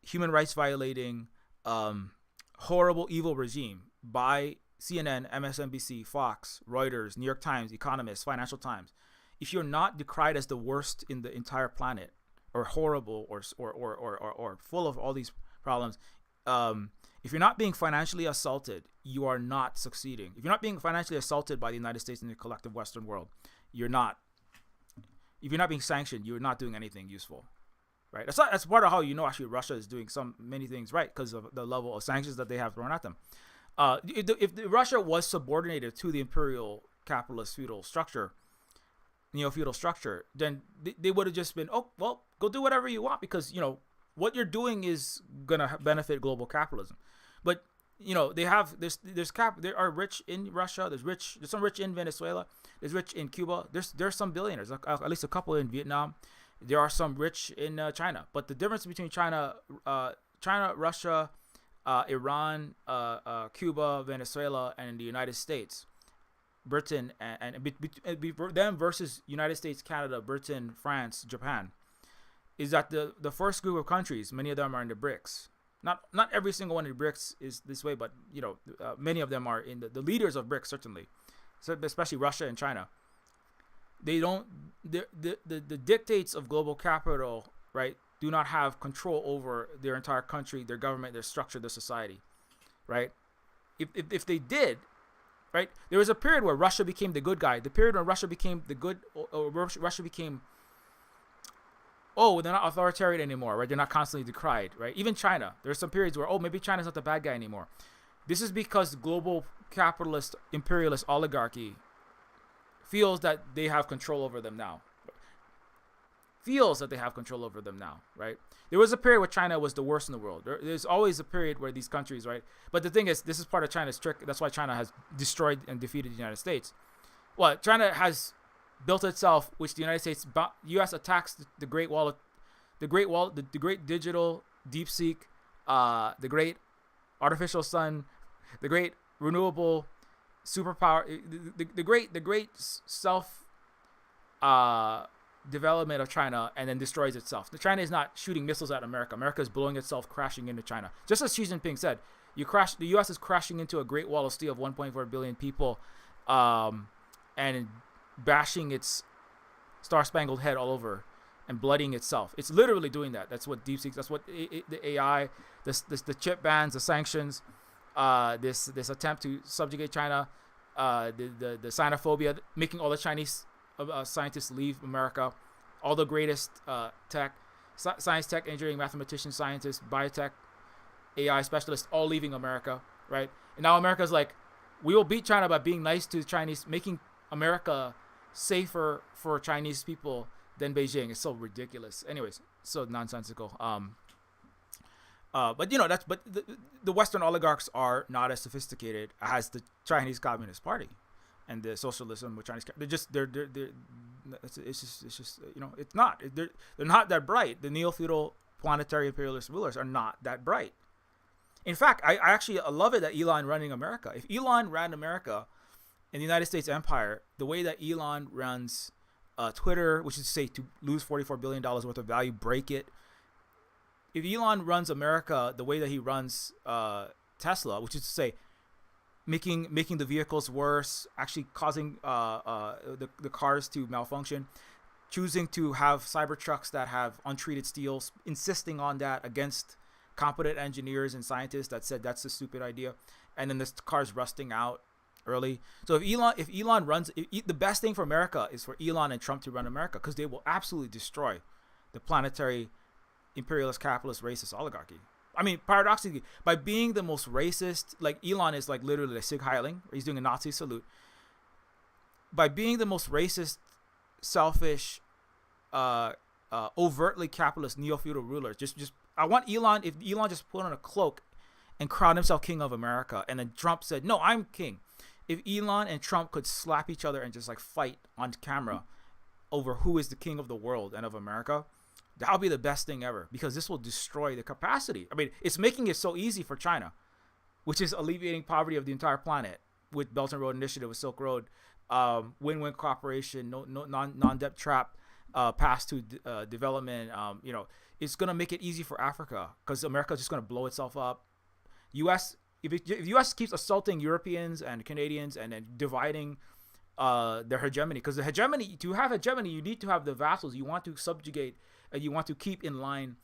human rights violating, horrible, evil regime by CNN, MSNBC, Fox, Reuters, New York Times, Economist, Financial Times, if you're not decried as the worst in the entire planet, or horrible, or full of all these problems, if you're not being financially assaulted, you are not succeeding. If you're not being financially assaulted by the United States and the collective Western world, you're not. If you're not being sanctioned, you're not doing anything useful, right? That's part of how actually Russia is doing many things right, because of the level of sanctions that they have thrown at them. If Russia was subordinated to the imperial capitalist feudal structure, neo-feudal structure, then they would have just been, oh, well, go do whatever you want, because what you're doing is gonna benefit global capitalism. But there are rich in Russia. There's some rich in Venezuela. There's rich in Cuba. There's some billionaires, at least a couple in Vietnam. There are some rich in China. But the difference between China, Russia, Iran, Cuba, Venezuela, and the United States, Britain, and them versus United States, Canada, Britain, France, Japan, is that the first group of countries, many of them are in the BRICS. Not every single one of the BRICS is this way, but many of them are in the leaders of BRICS, certainly, so especially Russia and China. They don't the dictates of global capital, right, do not have control over their entire country, their government, their structure, their society, right? If they did, right, there was a period where Russia became the good guy. The period when Russia became the good, or Russia became, oh, they're not authoritarian anymore, right? They're not constantly decried, right? Even China, there's some periods where, oh, maybe China's not the bad guy anymore. This is because global capitalist, imperialist oligarchy feels that they have control over them now. Right? There was a period where China was the worst in the world. There's always a period where these countries, right? But the thing is, this is part of China's trick. That's why China has destroyed and defeated the United States. Well, China has built itself, which the United States, U.S. attacks the Great Wall, the Great Digital, DeepSeek, the Great Artificial Sun, the Great Renewable Superpower, the Great Self development of China, and then destroys itself. China is not shooting missiles at America. America is blowing itself, crashing into China. Just as Xi Jinping said, the U.S. is crashing into a Great Wall of Steel of 1.4 billion people, and bashing its star-spangled head all over and blooding itself. It's literally doing that. That's what DeepSeek, that's what the AI, the chip bans, the sanctions, this attempt to subjugate China, the xenophobia, making all the Chinese scientists leave America, all the greatest science, tech, engineering, mathematicians, scientists, biotech, AI specialists, all leaving America, right? And now America's like, we will beat China by being nice to the Chinese, making America safer for Chinese people than Beijing. It's so ridiculous. Anyways, so nonsensical. But the Western oligarchs are not as sophisticated as the Chinese Communist Party and the socialism with Chinese. It's not. They're not that bright. The neo-feudal planetary imperialist rulers are not that bright. In fact, I actually love it that Elon running America. If Elon ran America in the United States empire, the way that Elon runs Twitter, which is to say to lose $44 billion worth of value, break it. If Elon runs America the way that he runs Tesla, which is to say making the vehicles worse, actually causing the cars to malfunction, choosing to have Cybertrucks that have untreated steel, insisting on that against competent engineers and scientists that said that's a stupid idea, and then this car's rusting out early. So if Elon runs, the best thing for America is for Elon and Trump to run America, because they will absolutely destroy the planetary imperialist, capitalist, racist oligarchy. I mean, paradoxically, by being the most racist, like Elon is like literally like Sig Heiling, he's doing a Nazi salute. By being the most racist, selfish, overtly capitalist, neo-feudal ruler, just I want Elon, if Elon just put on a cloak and crowned himself king of America, and then Trump said, no, I'm king. If Elon and Trump could slap each other and just like fight on camera over who is the king of the world and of America, That'll be the best thing ever because this will destroy the capacity. I mean, it's making it so easy for China, which is alleviating poverty of the entire planet with Belt and Road Initiative, with Silk Road, win-win cooperation, no non-debt trap, path to development. It's gonna make it easy for Africa because America is just gonna blow itself up. If U.S. keeps assaulting Europeans and Canadians and then dividing their hegemony, because the hegemony, to have hegemony, you need to have the vassals. You want to subjugate and you want to keep in line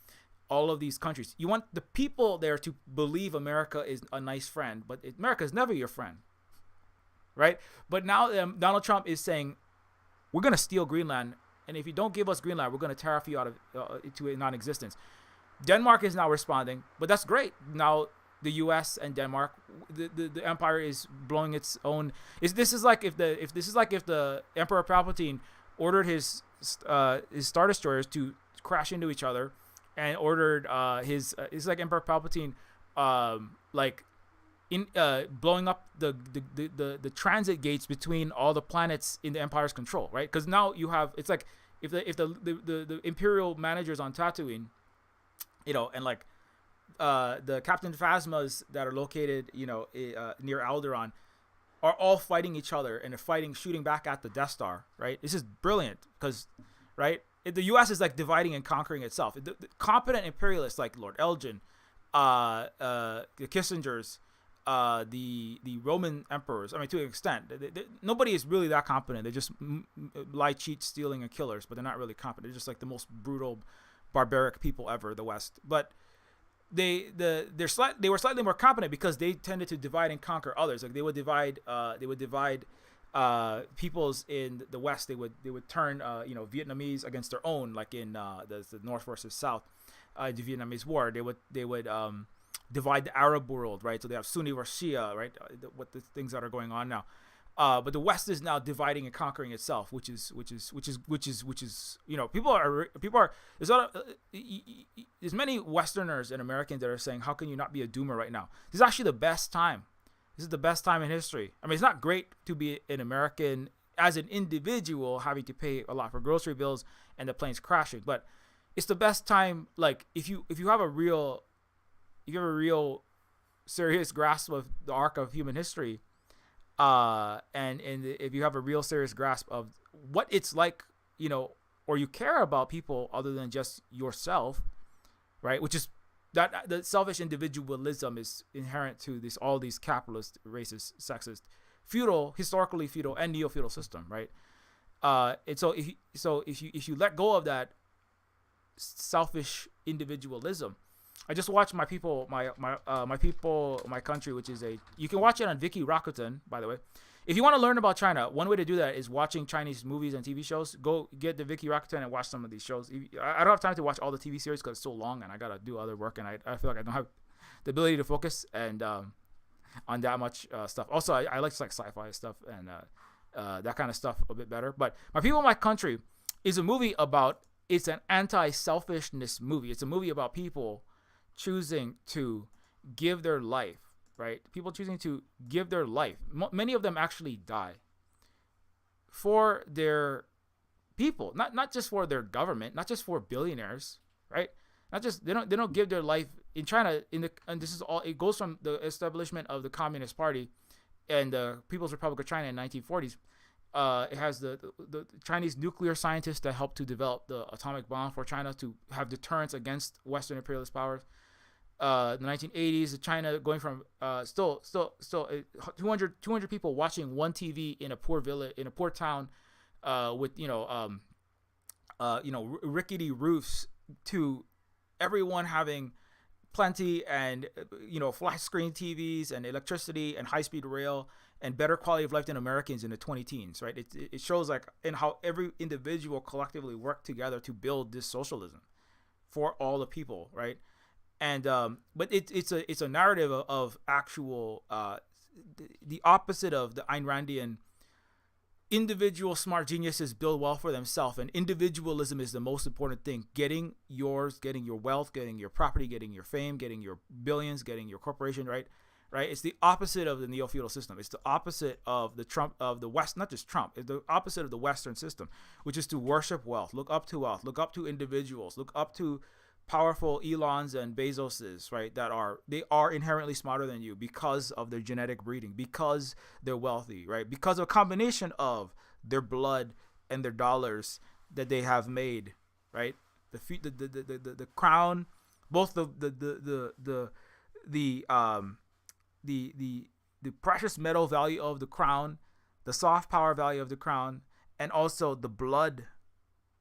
all of these countries. You want the people there to believe America is a nice friend, but America is never your friend, right? But now Donald Trump is saying, we're going to steal Greenland, and if you don't give us Greenland, we're going to tariff you out of to a non-existence. Denmark is now responding, but that's great. Now the U.S. and Denmark, the empire is blowing its own. This is like if the Emperor Palpatine ordered his Star Destroyers to crash into each other, and ordered it's like Emperor Palpatine blowing up the transit gates between all the planets in the Empire's control, right? Because now you have, it's like if the Imperial managers on Tatooine, and like the Captain Phasmas that are located near Alderaan are all fighting each other and they're shooting back at the Death Star, right? This is brilliant because, right, the U.S. is like dividing and conquering itself. The competent imperialists like Lord Elgin, the Kissingers, the Roman emperors. I mean, to an extent, nobody is really that competent. They're just lie, cheat, stealing, and killers, but they're not really competent. They're just like the most brutal, barbaric people ever, the West. But they were slightly more competent because they tended to divide and conquer others. Like they would divide peoples in the West. They would turn Vietnamese against their own, like in the North versus South, the Vietnamese War. They would divide the Arab world, right? So they have Sunni versus Shia, right? What the things that are going on now. But the West is now dividing and conquering itself, which is people are there's many Westerners and Americans that are saying, how can you not be a doomer right now? This is actually the best time. This is the best time in history. I mean, it's not great to be an American as an individual having to pay a lot for grocery bills and the planes crashing, but it's the best time. Like if you have a real serious grasp of the arc of human history, and if you have a real serious grasp of what it's like, or you care about people other than just yourself, right? Which is that the selfish individualism is inherent to all these capitalist, racist, sexist, historically feudal, and neo-feudal system, right? And so if you let go of that selfish individualism, I just watched my country, which is you can watch it on Viki Rakuten, by the way. If you want to learn about China, one way to do that is watching Chinese movies and TV shows. Go get the Viki Rakuten and watch some of these shows. I don't have time to watch all the TV series because it's so long and I gotta do other work, and I feel like I don't have the ability to focus and on that much stuff. Also, I like sci-fi stuff and that kind of stuff a bit better. But My People, My Country is a movie it's an anti-selfishness movie. It's a movie about people choosing to give their life, right? People choosing to give their life. Many of them actually die for their people, not just for their government, not just for billionaires, right? Not just they don't give their life in China. And this is all. It goes from the establishment of the Communist Party and the People's Republic of China in 1940s. It has the Chinese nuclear scientists that helped to develop the atomic bomb for China to have deterrence against Western imperialist powers. The 1980s, China going from still 200 people watching one TV in a poor village, in a poor town, with rickety roofs, to everyone having plenty and flat screen TVs and electricity and high speed rail and better quality of life than Americans in the 2010s, right? It shows like in how every individual collectively worked together to build this socialism for all the people, right? And but it's a narrative of actual the opposite of the Ayn Randian individual smart geniuses build wealth for themselves, and individualism is the most important thing. Getting yours, getting your wealth, getting your property, getting your fame, getting your billions, getting your corporation, right? right? It's the opposite of the neo-feudal system. It's the opposite of the West, not just Trump. It's the opposite of the Western system, which is to worship wealth, look up to individuals, look up to powerful Elons and Bezoses, right? They are inherently smarter than you because of their genetic breeding, because they're wealthy, right? Because of a combination of their blood and their dollars that they have made, right? The crown, both the precious metal value of the crown, the soft power value of the crown, and also the blood,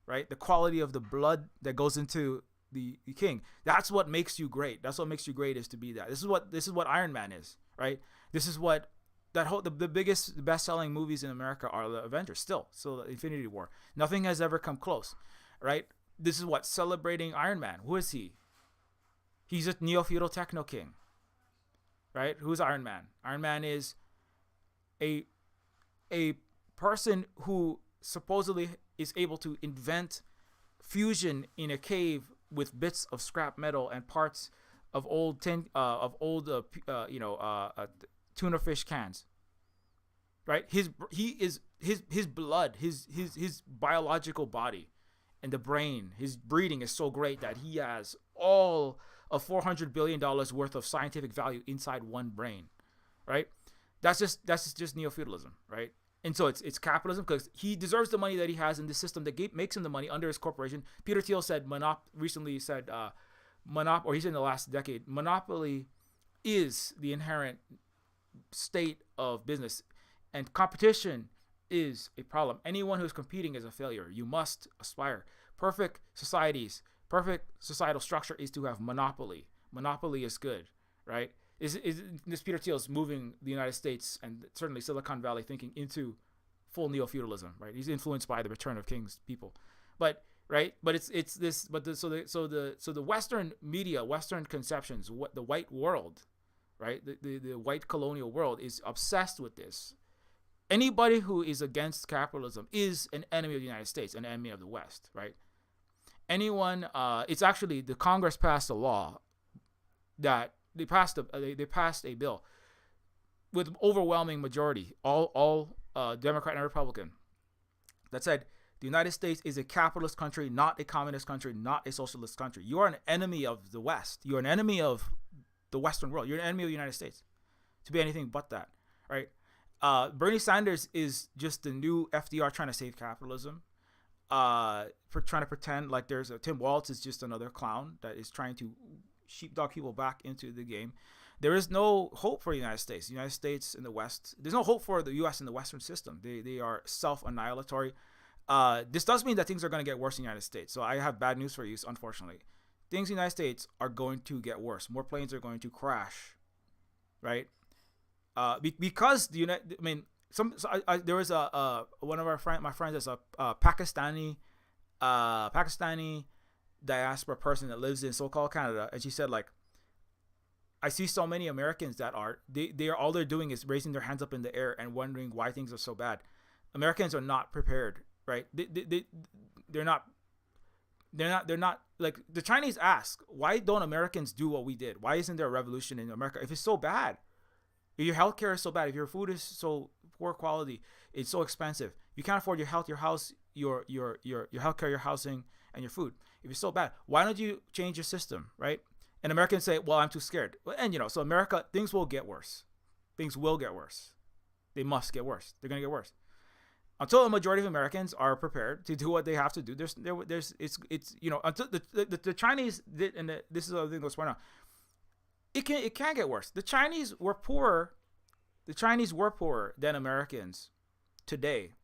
right? The quality of the blood that goes into the king. That's what makes you great. That's what makes you great, is to be that. This is what Iron Man is, right? This is what the biggest, the best-selling movies in America are the Avengers. Still the Infinity War. Nothing has ever come close, right? This is what celebrating Iron Man. Who is he? He's a neo-feudal techno king, right? Who's Iron Man? Iron Man is a person who supposedly is able to invent fusion in a cave with bits of scrap metal and parts of old tuna fish cans, right? His blood, his biological body, and the brain, his breeding is so great that he has all of $400 billion worth of scientific value inside one brain, right? That's just neo-feudalism, right? And so it's capitalism, because he deserves the money that he has in the system that makes him the money under his corporation. Peter Thiel said recently said or he said in the last decade, monopoly is the inherent state of business, and competition is a problem. Anyone who's competing is a failure. You must aspire. Perfect societal structure is to have monopoly. Monopoly is good, right? This Peter Thiel is moving the United States and certainly Silicon Valley thinking into full neo-feudalism, right? He's influenced by the Return of Kings people, so the Western media, Western conceptions, what the white world, right? The white colonial world is obsessed with this. Anybody who is against capitalism is an enemy of the United States, an enemy of the West, right? It's actually the Congress passed a law that they passed a bill with overwhelming majority, all Democrat and Republican, that said the United States is a capitalist country, not a communist country, not a socialist country. You are an enemy of the West. You're an enemy of the Western world. You're an enemy of the United States to be anything but that, right? Bernie Sanders is just the new FDR trying to save capitalism, for trying to pretend like Tim Walz is just another clown that is trying to sheepdog people back into the game. There is no hope for the United States. The United States in the West, there's no hope for the U.S. in the Western system. They are self-annihilatory. This does mean that things are going to get worse in the United States. So I have bad news for you, unfortunately. Things in the United States are going to get worse. More planes are going to crash, right? Because the United, I mean, there was one of my friends is a Pakistani diaspora person that lives in so-called Canada, and she said, like, I see so many Americans that they're all they're doing is raising their hands up in the air and wondering why things are so bad. Americans are not prepared, right? They're not like the Chinese ask, why don't Americans do what we did? Why isn't there a revolution in America? If it's so bad, if your healthcare is so bad, if your food is so poor quality, it's so expensive, you can't afford your health, your house, your healthcare, your housing, and your food. If it's so bad, why don't you change your system, right? And Americans say, well, I'm too scared. And, so America, things will get worse. Things will get worse. They must get worse. They're going to get worse. Until a majority of Americans are prepared to do what they have to do, until the Chinese did, and this is the other thing that's going on. It can get worse. The Chinese were poorer than Americans today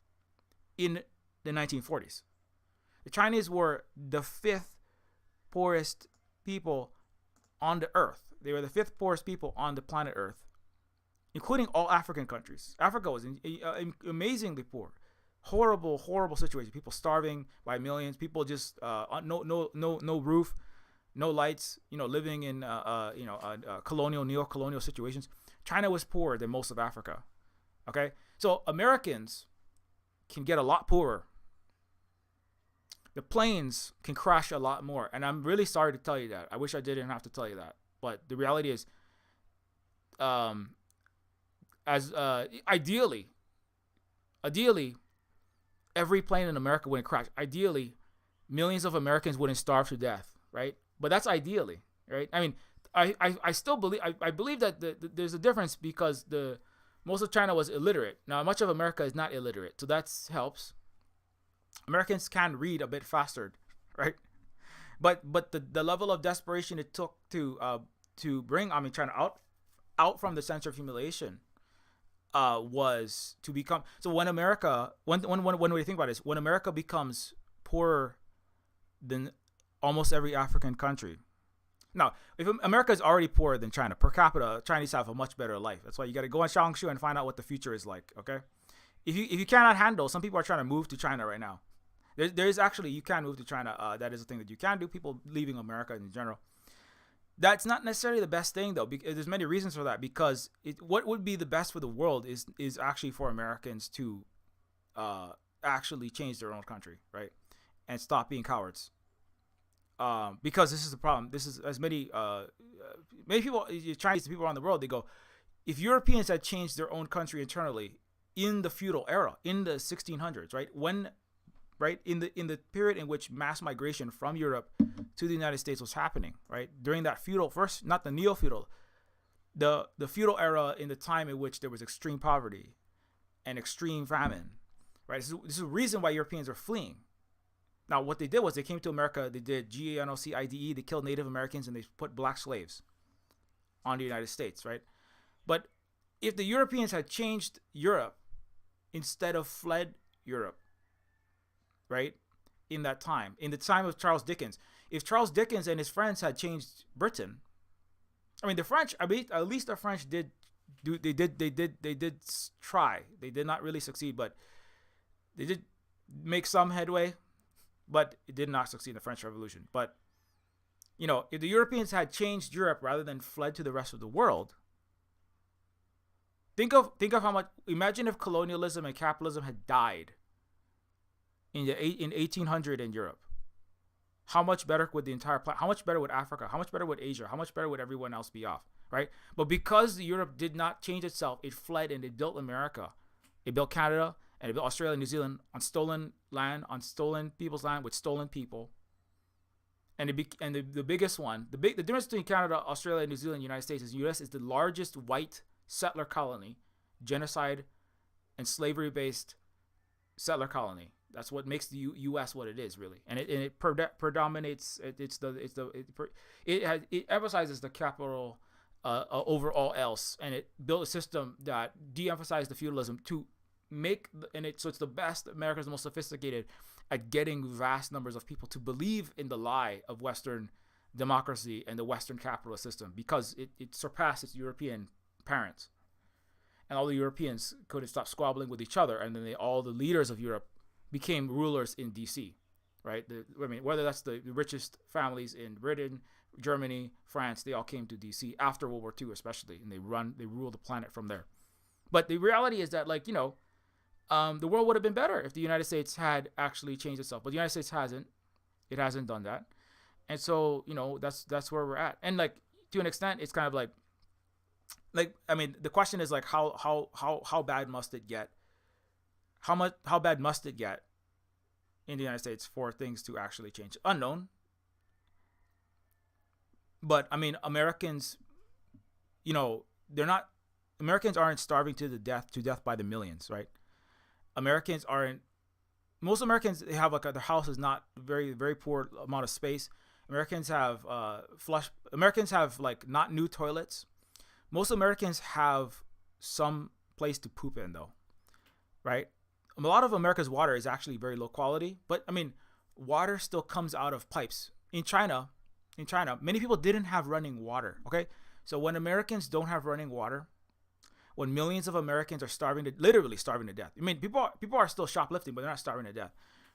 in the 1940s. The Chinese were the fifth poorest people on the earth. They were the fifth poorest people on the planet Earth, including all African countries. Africa was amazingly poor. Horrible situation. People starving by millions. People just no roof, no lights. Living in neo-colonial situations. China was poorer than most of Africa. Okay, so Americans can get a lot poorer. The planes can crash a lot more, and I'm really sorry to tell you that. I wish I didn't have to tell you that, but the reality is, um, as ideally, every plane in America wouldn't crash. Ideally, millions of Americans wouldn't starve to death, right? But that's ideally, right? I mean, I still believe I believe that there's a difference because the most of China was illiterate. Now, much of America is not illiterate, so that helps. Americans can read a bit faster, right? But the level of desperation it took to bring China out from the center of humiliation was to become. So when America when we think about this, when America becomes poorer than almost every African country. Now, if America is already poorer than China per capita, Chinese have a much better life. That's why you got to go on Xiangshu and find out what the future is like. Okay, if you cannot handle, some people are trying to move to China right now. There is actually, you can move to China. That is a thing that you can do. People leaving America in general. That's not necessarily the best thing though. Because there's many reasons for that. Because what would be the best for the world is actually for Americans to actually change their own country, right, and stop being cowards. Because this is the problem. This is as many people, Chinese people around the world. They go, if Europeans had changed their own country internally in the feudal era, in the 1600s, right, in the period in which mass migration from Europe to the United States was happening, right, during that feudal, first not the neo-feudal, the feudal era, in the time in which there was extreme poverty and extreme famine, right. This is the reason why Europeans are fleeing. Now, what they did was they came to America. They did GANOCIDE. They killed Native Americans and they put black slaves on the United States, right? But if the Europeans had changed Europe instead of fled Europe, right, in that time, in the time of Charles Dickens, if Charles Dickens and his friends had changed Britain, I mean, the French, at least the French did try. They did not really succeed, but they did make some headway. But it did not succeed in the French Revolution. But, if the Europeans had changed Europe rather than fled to the rest of the world, think of how much. Imagine if colonialism and capitalism had died in 1800 in Europe. How much better would the entire planet? How much better would Africa? How much better would Asia? How much better would everyone else be off? Right? But because Europe did not change itself, it fled and it built America. It built Canada. And it built Australia and New Zealand on stolen land, on stolen people's land with stolen people. And the biggest one, the difference between Canada, Australia, New Zealand, United States is the U.S. is the largest white settler colony, genocide and slavery-based settler colony. That's what makes the U.S. what it is, really. And it predominates. It emphasizes the capital over all else, and it built a system that de-emphasized the feudalism to so it's the best. America's the most sophisticated at getting vast numbers of people to believe in the lie of Western democracy and the Western capitalist system, because it surpassed its European parents, and all the Europeans couldn't stop squabbling with each other, and then all the leaders of Europe became rulers in DC, right? Whether that's the richest families in Britain, Germany, France, they all came to DC after World War II, especially, and they rule the planet from there. But the reality is that, the world would have been better if the United States had actually changed itself. But the United States hasn't. It hasn't done that. And so, that's where we're at. And to an extent, it's kind of the question is how bad must it get? How bad must it get in the United States for things to actually change? Unknown. But Americans, Americans aren't starving to death by the millions, right? Most Americans, they have their house is not very, very poor amount of space. Americans have not new toilets. Most Americans have some place to poop in though, right? A lot of America's water is actually very low quality, but water still comes out of pipes. In China, many people didn't have running water. Okay. So when Americans don't have running water, when millions of Americans are literally starving to death. People are still shoplifting, but they're not starving to death,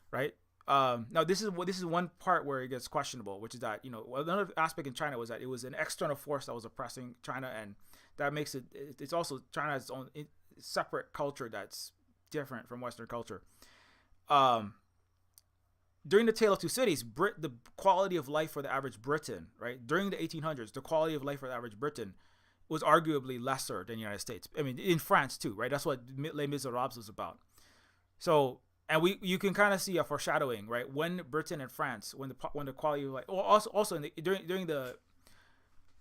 right? Now this is one part where it gets questionable, which is that another aspect in China was that it was an external force that was oppressing China, and that makes it's also China has its own separate culture that's different from Western culture. During the Tale of Two Cities, the quality of life for the average Briton, right? During the 1800s, the quality of life for the average Briton was arguably lesser than the United States. I mean, in France too, right? That's what Les Miserables was about. So, and you can kind of see a foreshadowing, right? When Britain and France, when the quality of life, also during the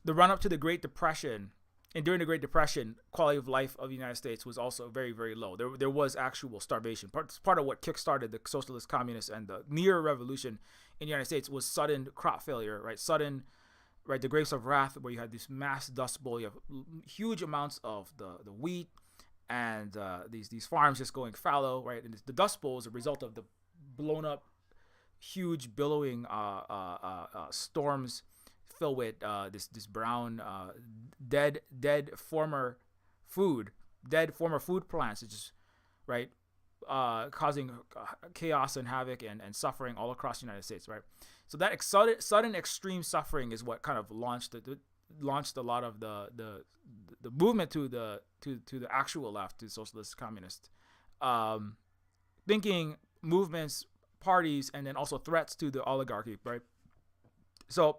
run up to the Great Depression, and during the Great Depression, quality of life of the United States was also very, very low. There was actual starvation. Part of what kickstarted the socialist, communist, and the near revolution in the United States was sudden crop failure, right? Right, the Grapes of Wrath, where you had this mass dust bowl, you have huge amounts of the wheat, and these farms just going fallow, right? And the dust bowl is a result of the blown up, huge billowing storms filled with this brown dead former food plants, it's just right, causing chaos and havoc and suffering all across the United States, right? So that sudden extreme suffering is what kind of launched a lot of the movement to the actual left, to socialist, communist thinking, movements, parties, and then also threats to the oligarchy, right? So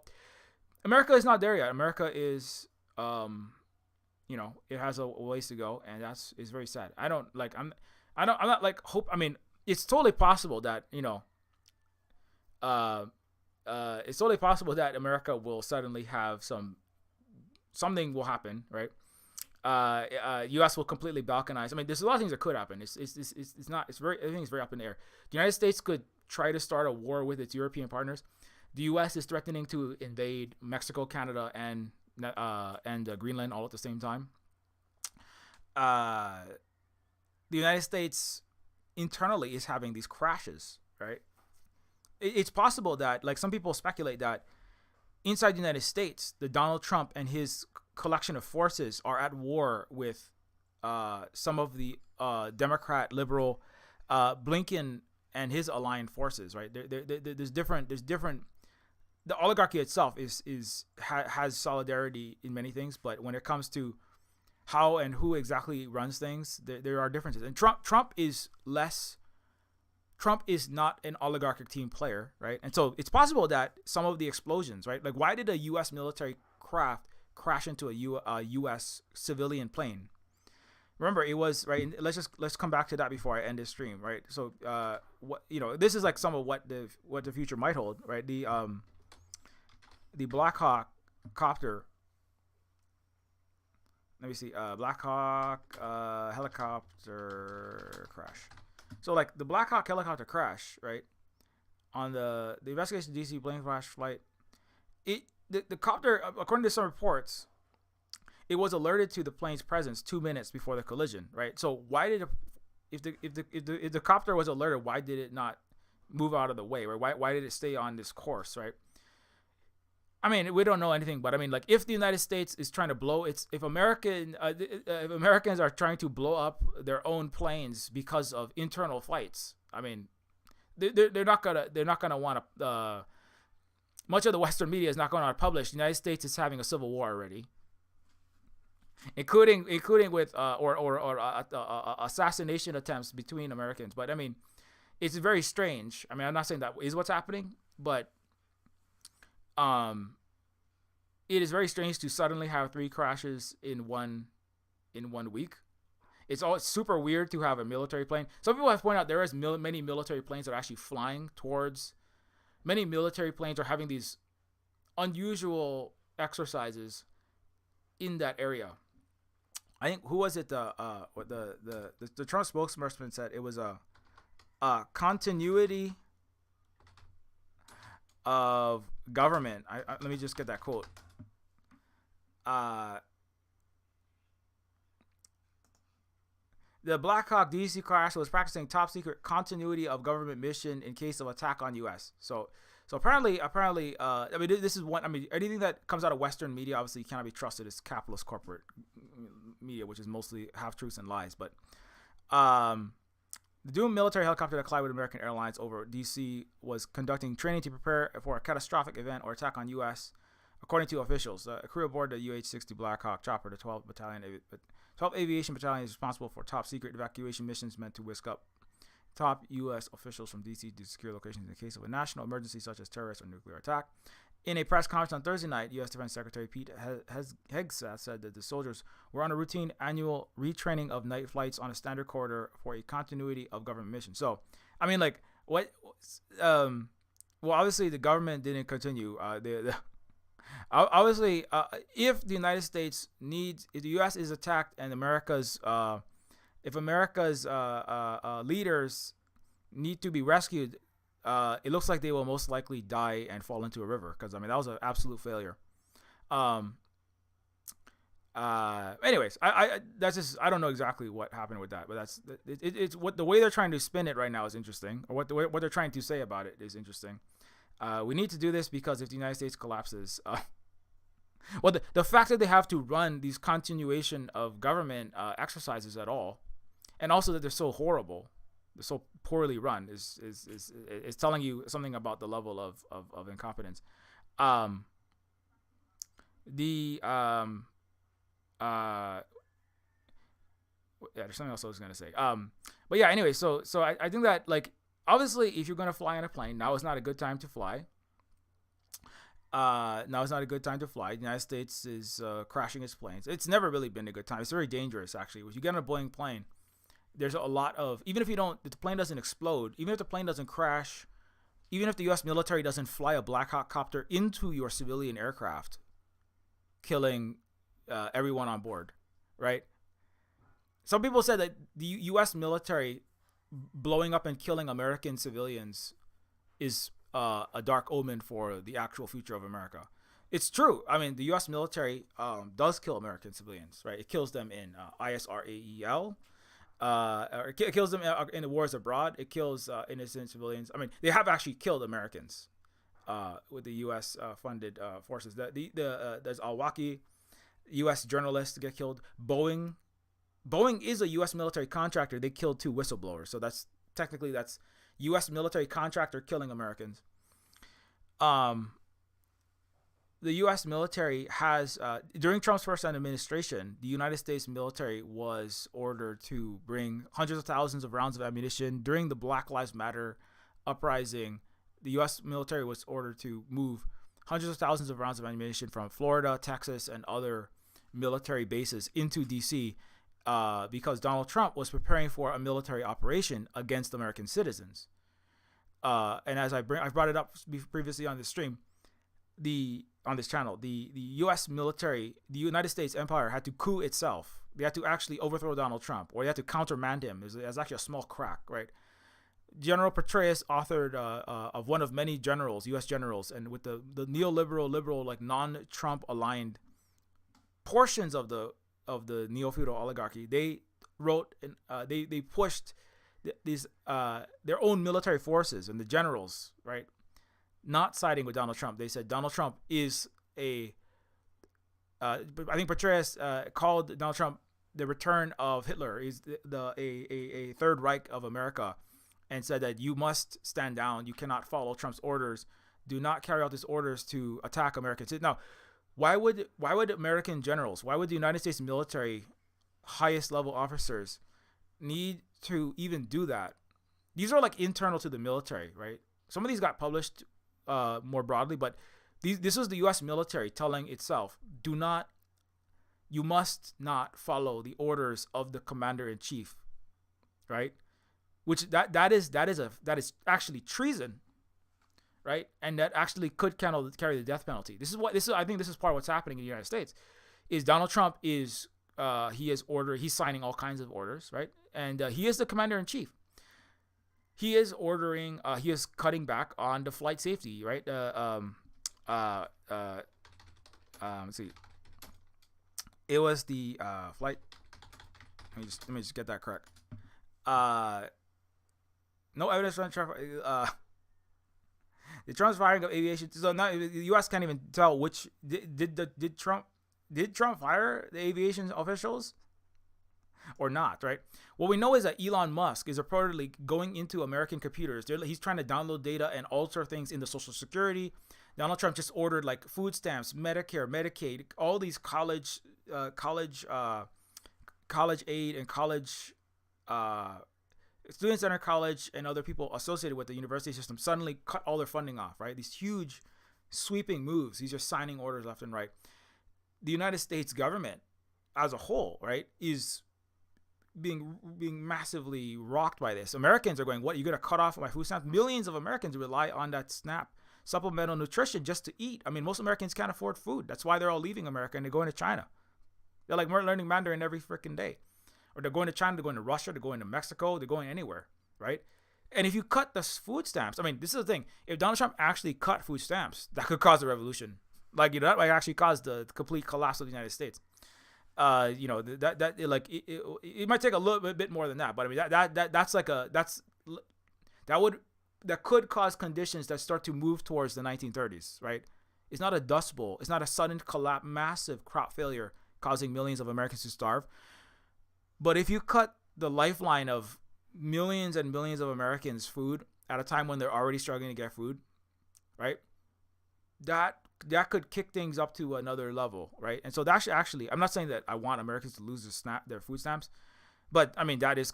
America is not there yet. America is, it has a ways to go, and is very sad. I'm not like hope. I mean, it's totally possible that it's totally possible that America will suddenly have something will happen, right? U.S. will completely balkanize. I mean, there's a lot of things that could happen. Everything's very up in the air. The United States could try to start a war with its European partners. The U.S. is threatening to invade Mexico, Canada, and Greenland all at the same time. The United States internally is having these crashes, right? It's possible that, like, some people speculate that inside the United States, the Donald Trump and his collection of forces are at war with some of the Democrat, liberal, Blinken and his aligned forces, right? There's different. The oligarchy itself has solidarity in many things, but when it comes to how and who exactly runs things, there are differences. And Trump is not an oligarchic team player, right? And so it's possible that some of the explosions, right? Like, why did a U.S. military craft crash into a U.S. civilian plane? Remember, it was, right. Let's come back to that before I end this stream, right? So, this is like some of what the future might hold, right? The Black Hawk copter. Let me see. Black Hawk helicopter crash. So, like, the Black Hawk helicopter crash, right? On the investigation DC plane crash flight, the copter, according to some reports, it was alerted to the plane's presence 2 minutes before the collision, right? So why did if the copter was alerted, why did it not move out of the way, right? Why did it stay on this course, right? I mean, we don't know anything, but I mean, like, if the United States is trying to if Americans are trying to blow up their own planes because of internal fights, I mean, they're not gonna want to. Much of the Western media is not going to publish the United States is having a civil war already, including with assassination attempts between Americans. But I mean, it's very strange. I mean, I'm not saying that is what's happening, but it is very strange to suddenly have 3 crashes in one week. It's super weird to have a military plane. Some people have pointed out there is many military planes that are actually flying towards. Many military planes are having these unusual exercises in that area. I think, who was it? The Trump spokesperson said it was a continuity of government. Let me just get that quote. The Black Hawk DC crash was practicing top secret continuity of government mission in case of attack on U.S. So apparently, I mean, this is one. I mean, anything that comes out of Western media obviously cannot be trusted as capitalist corporate media, which is mostly half truths and lies. But the doomed military helicopter that collided with American Airlines over DC was conducting training to prepare for a catastrophic event or attack on U.S. According to officials, a crew aboard the UH-60 Black Hawk chopper, the 12th Aviation Battalion, is responsible for top secret evacuation missions meant to whisk up top U.S. officials from D.C. to secure locations in the case of a national emergency such as terrorist or nuclear attack. In a press conference on Thursday night, U.S. Defense Secretary Pete Hegseth said that the soldiers were on a routine annual retraining of night flights on a standard corridor for a continuity of government mission. So, I mean, like, what? Well, obviously, the government didn't continue. Obviously, if the United States needs, if the U.S. is attacked and if America's leaders need to be rescued, it looks like they will most likely die and fall into a river, because I mean that was an absolute failure. Anyways, I that's just, I don't know exactly what happened with that, but it's what the way they're trying to spin it right now is interesting, or what they're trying to say about it is interesting. We need to do this because if the United States collapses, well, the fact that they have to run these continuation of government exercises at all, and also that they're so horrible, they're so poorly run, is telling you something about the level of incompetence. Yeah, there's something else I was gonna say. But yeah, anyway, so I think that, like, obviously, if you're gonna fly on a plane, now is not a good time to fly. Now is not a good time to fly. The United States is crashing its planes. It's never really been a good time. It's very dangerous, actually. If you get on a Boeing plane, there's a lot of, even if the plane doesn't explode, even if the plane doesn't crash, even if the U.S. military doesn't fly a Black Hawk copter into your civilian aircraft, killing everyone on board, right? Some people said that the U.S. military blowing up and killing American civilians is a dark omen for the actual future of America. It's true. I mean, the U.S. military does kill American civilians, right? It kills them in ISRAEL. It kills them in the wars abroad. It kills innocent civilians. I mean, they have actually killed Americans with the U.S. funded forces. There's Al-Awlaki, U.S. journalists get killed. Boeing is a U.S. military contractor. They killed 2 whistleblowers. So that's U.S. military contractor killing Americans. The U.S. military has, during Trump's first administration, the United States military was ordered to bring hundreds of thousands of rounds of ammunition. During the Black Lives Matter uprising, the U.S. military was ordered to move hundreds of thousands of rounds of ammunition from Florida, Texas, and other military bases into D.C. Because Donald Trump was preparing for a military operation against American citizens. And as I brought it up previously on this stream, on this channel, the U.S. military, the United States empire had to coup itself. They had to actually overthrow Donald Trump, or they had to countermand him. It was actually a small crack, right? General Petraeus authored of one of many generals, U.S. generals, and with the neoliberal, like non-Trump aligned portions of the neo-feudal oligarchy, they wrote and they pushed these their own military forces and the generals, right, not siding with Donald Trump. They said Donald Trump is I think Petraeus called Donald Trump the return of Hitler. He's a Third Reich of America, and said that you must stand down. You cannot follow Trump's orders. Do not carry out his orders to attack Americans. Now, why would American generals, why would the United States military highest level officers need to even do that? These are like internal to the military, right? Some of these got published more broadly, but this was the U.S. military telling itself, you must not follow the orders of the commander in chief, right? Which that is actually treason, right? And that actually could carry the death penalty. I think this is part of what's happening in the United States. Is Donald Trump he's signing all kinds of orders, right? And he is the commander in chief. He is ordering. He is cutting back on the flight safety, right? Let's see. It was the flight. Let me just get that correct. No evidence on Trump. The Trump's firing of aviation. So now the U.S. can't even tell which did Trump fire the aviation officials or not, right? What we know is that Elon Musk is reportedly going into American computers. He's trying to download data and alter things in the Social Security. Donald Trump just ordered like food stamps, Medicare, Medicaid, all these college aid and college students enter college and other people associated with the university system suddenly cut all their funding off, right? These huge sweeping moves. He's just signing orders left and right. The United States government as a whole, right, is being massively rocked by this. Americans are going, what, you're going to cut off my food stamps? Millions of Americans rely on that SNAP, supplemental nutrition, just to eat. I mean, most Americans can't afford food. That's why they're all leaving America and they're going to China. They're like, we're learning Mandarin every freaking day. Or they're going to China, they're going to Russia, they're going to Mexico, they're going anywhere, right? And if you cut the food stamps, I mean, this is the thing. If Donald Trump actually cut food stamps, that could cause a revolution. Like, you know, that might actually cause the complete collapse of the United States. You know, it might take a little bit more than that, but I mean, that could cause conditions that start to move towards the 1930s, right? It's not a dust bowl. It's not a sudden collapse, massive crop failure causing millions of Americans to starve. But if you cut the lifeline of millions and millions of Americans food at a time when they're already struggling to get food, right? That could kick things up to another level, right? And so that's actually, I'm not saying that I want Americans to lose their food stamps, but I mean, that's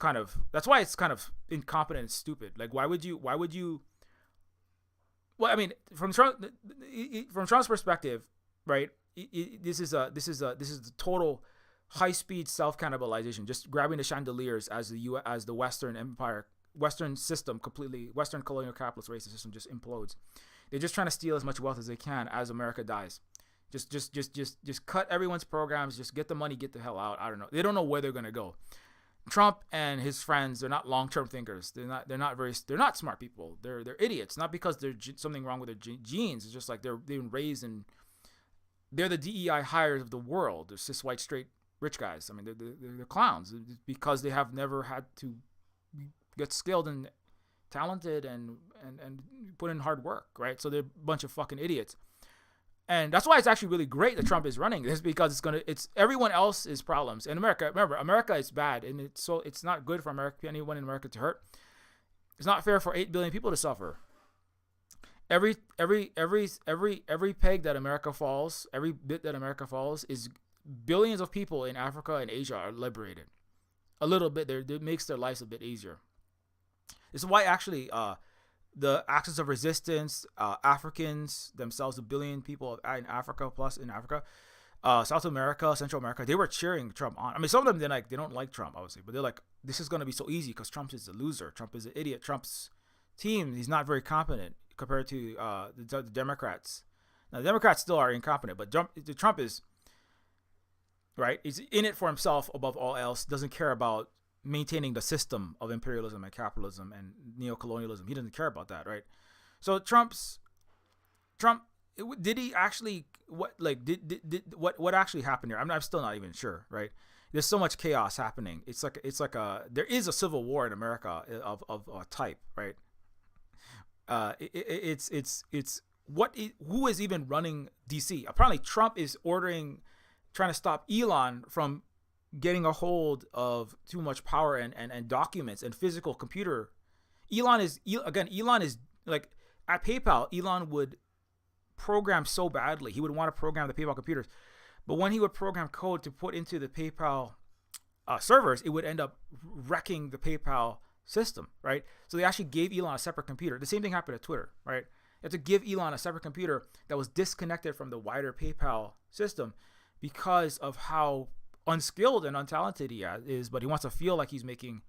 why it's kind of incompetent and stupid. Like, why would you, well, I mean, from Trump's perspective, right? This is the total high-speed self-cannibalization, just grabbing the chandeliers as the Western empire, Western system, completely Western colonial capitalist racist system just implodes. They're just trying to steal as much wealth as they can as America dies. Just cut everyone's programs, just get the money, get the hell out. I don't know. They don't know where they're gonna go. Trump and his friends, they're not long-term thinkers. They're not smart people. They're idiots. Not because there's something wrong with their genes. It's just like they've been raised in. They're the DEI hires of the world. They're cis white straight rich guys. I mean, they're clowns because they have never had to get skilled and talented and put in hard work, right? So they're a bunch of fucking idiots. And that's why it's actually really great that Trump is running. It's because it's everyone else's problems. In America, remember, America is bad, and it's not good for anyone in America to hurt. It's not fair for 8 billion people to suffer. Every peg that America falls, every bit that America falls, is billions of people in Africa and Asia are liberated. A little bit there, it makes their lives a bit easier. This is why actually the axis of resistance, Africans themselves, a billion people in Africa, South America, Central America, they were cheering Trump on. I mean, some of them they don't like Trump, obviously, but they're like, this is going to be so easy because Trump is a loser. Trump is an idiot. Trump's team, he's not very competent compared to the Democrats. Now, the Democrats still are incompetent, but Trump is, right, he's in it for himself above all else, doesn't care about maintaining the system of imperialism and capitalism and neocolonialism. He doesn't care about that, right? So Trump, did he actually, what actually happened here? I'm still not even sure, right? There's so much chaos happening. It's like there is a civil war in America of a type, right? Who is even running DC? Apparently Trump is trying to stop Elon from getting a hold of too much power and documents and physical computer. Elon is like, at PayPal, Elon would program so badly. He would want to program the PayPal computers, but when he would program code to put into the PayPal servers, it would end up wrecking the PayPal system, right? So they actually gave Elon a separate computer. The same thing happened at Twitter, right? You have to give Elon a separate computer that was disconnected from the wider PayPal system because of how unskilled and untalented he is, but he wants to feel like he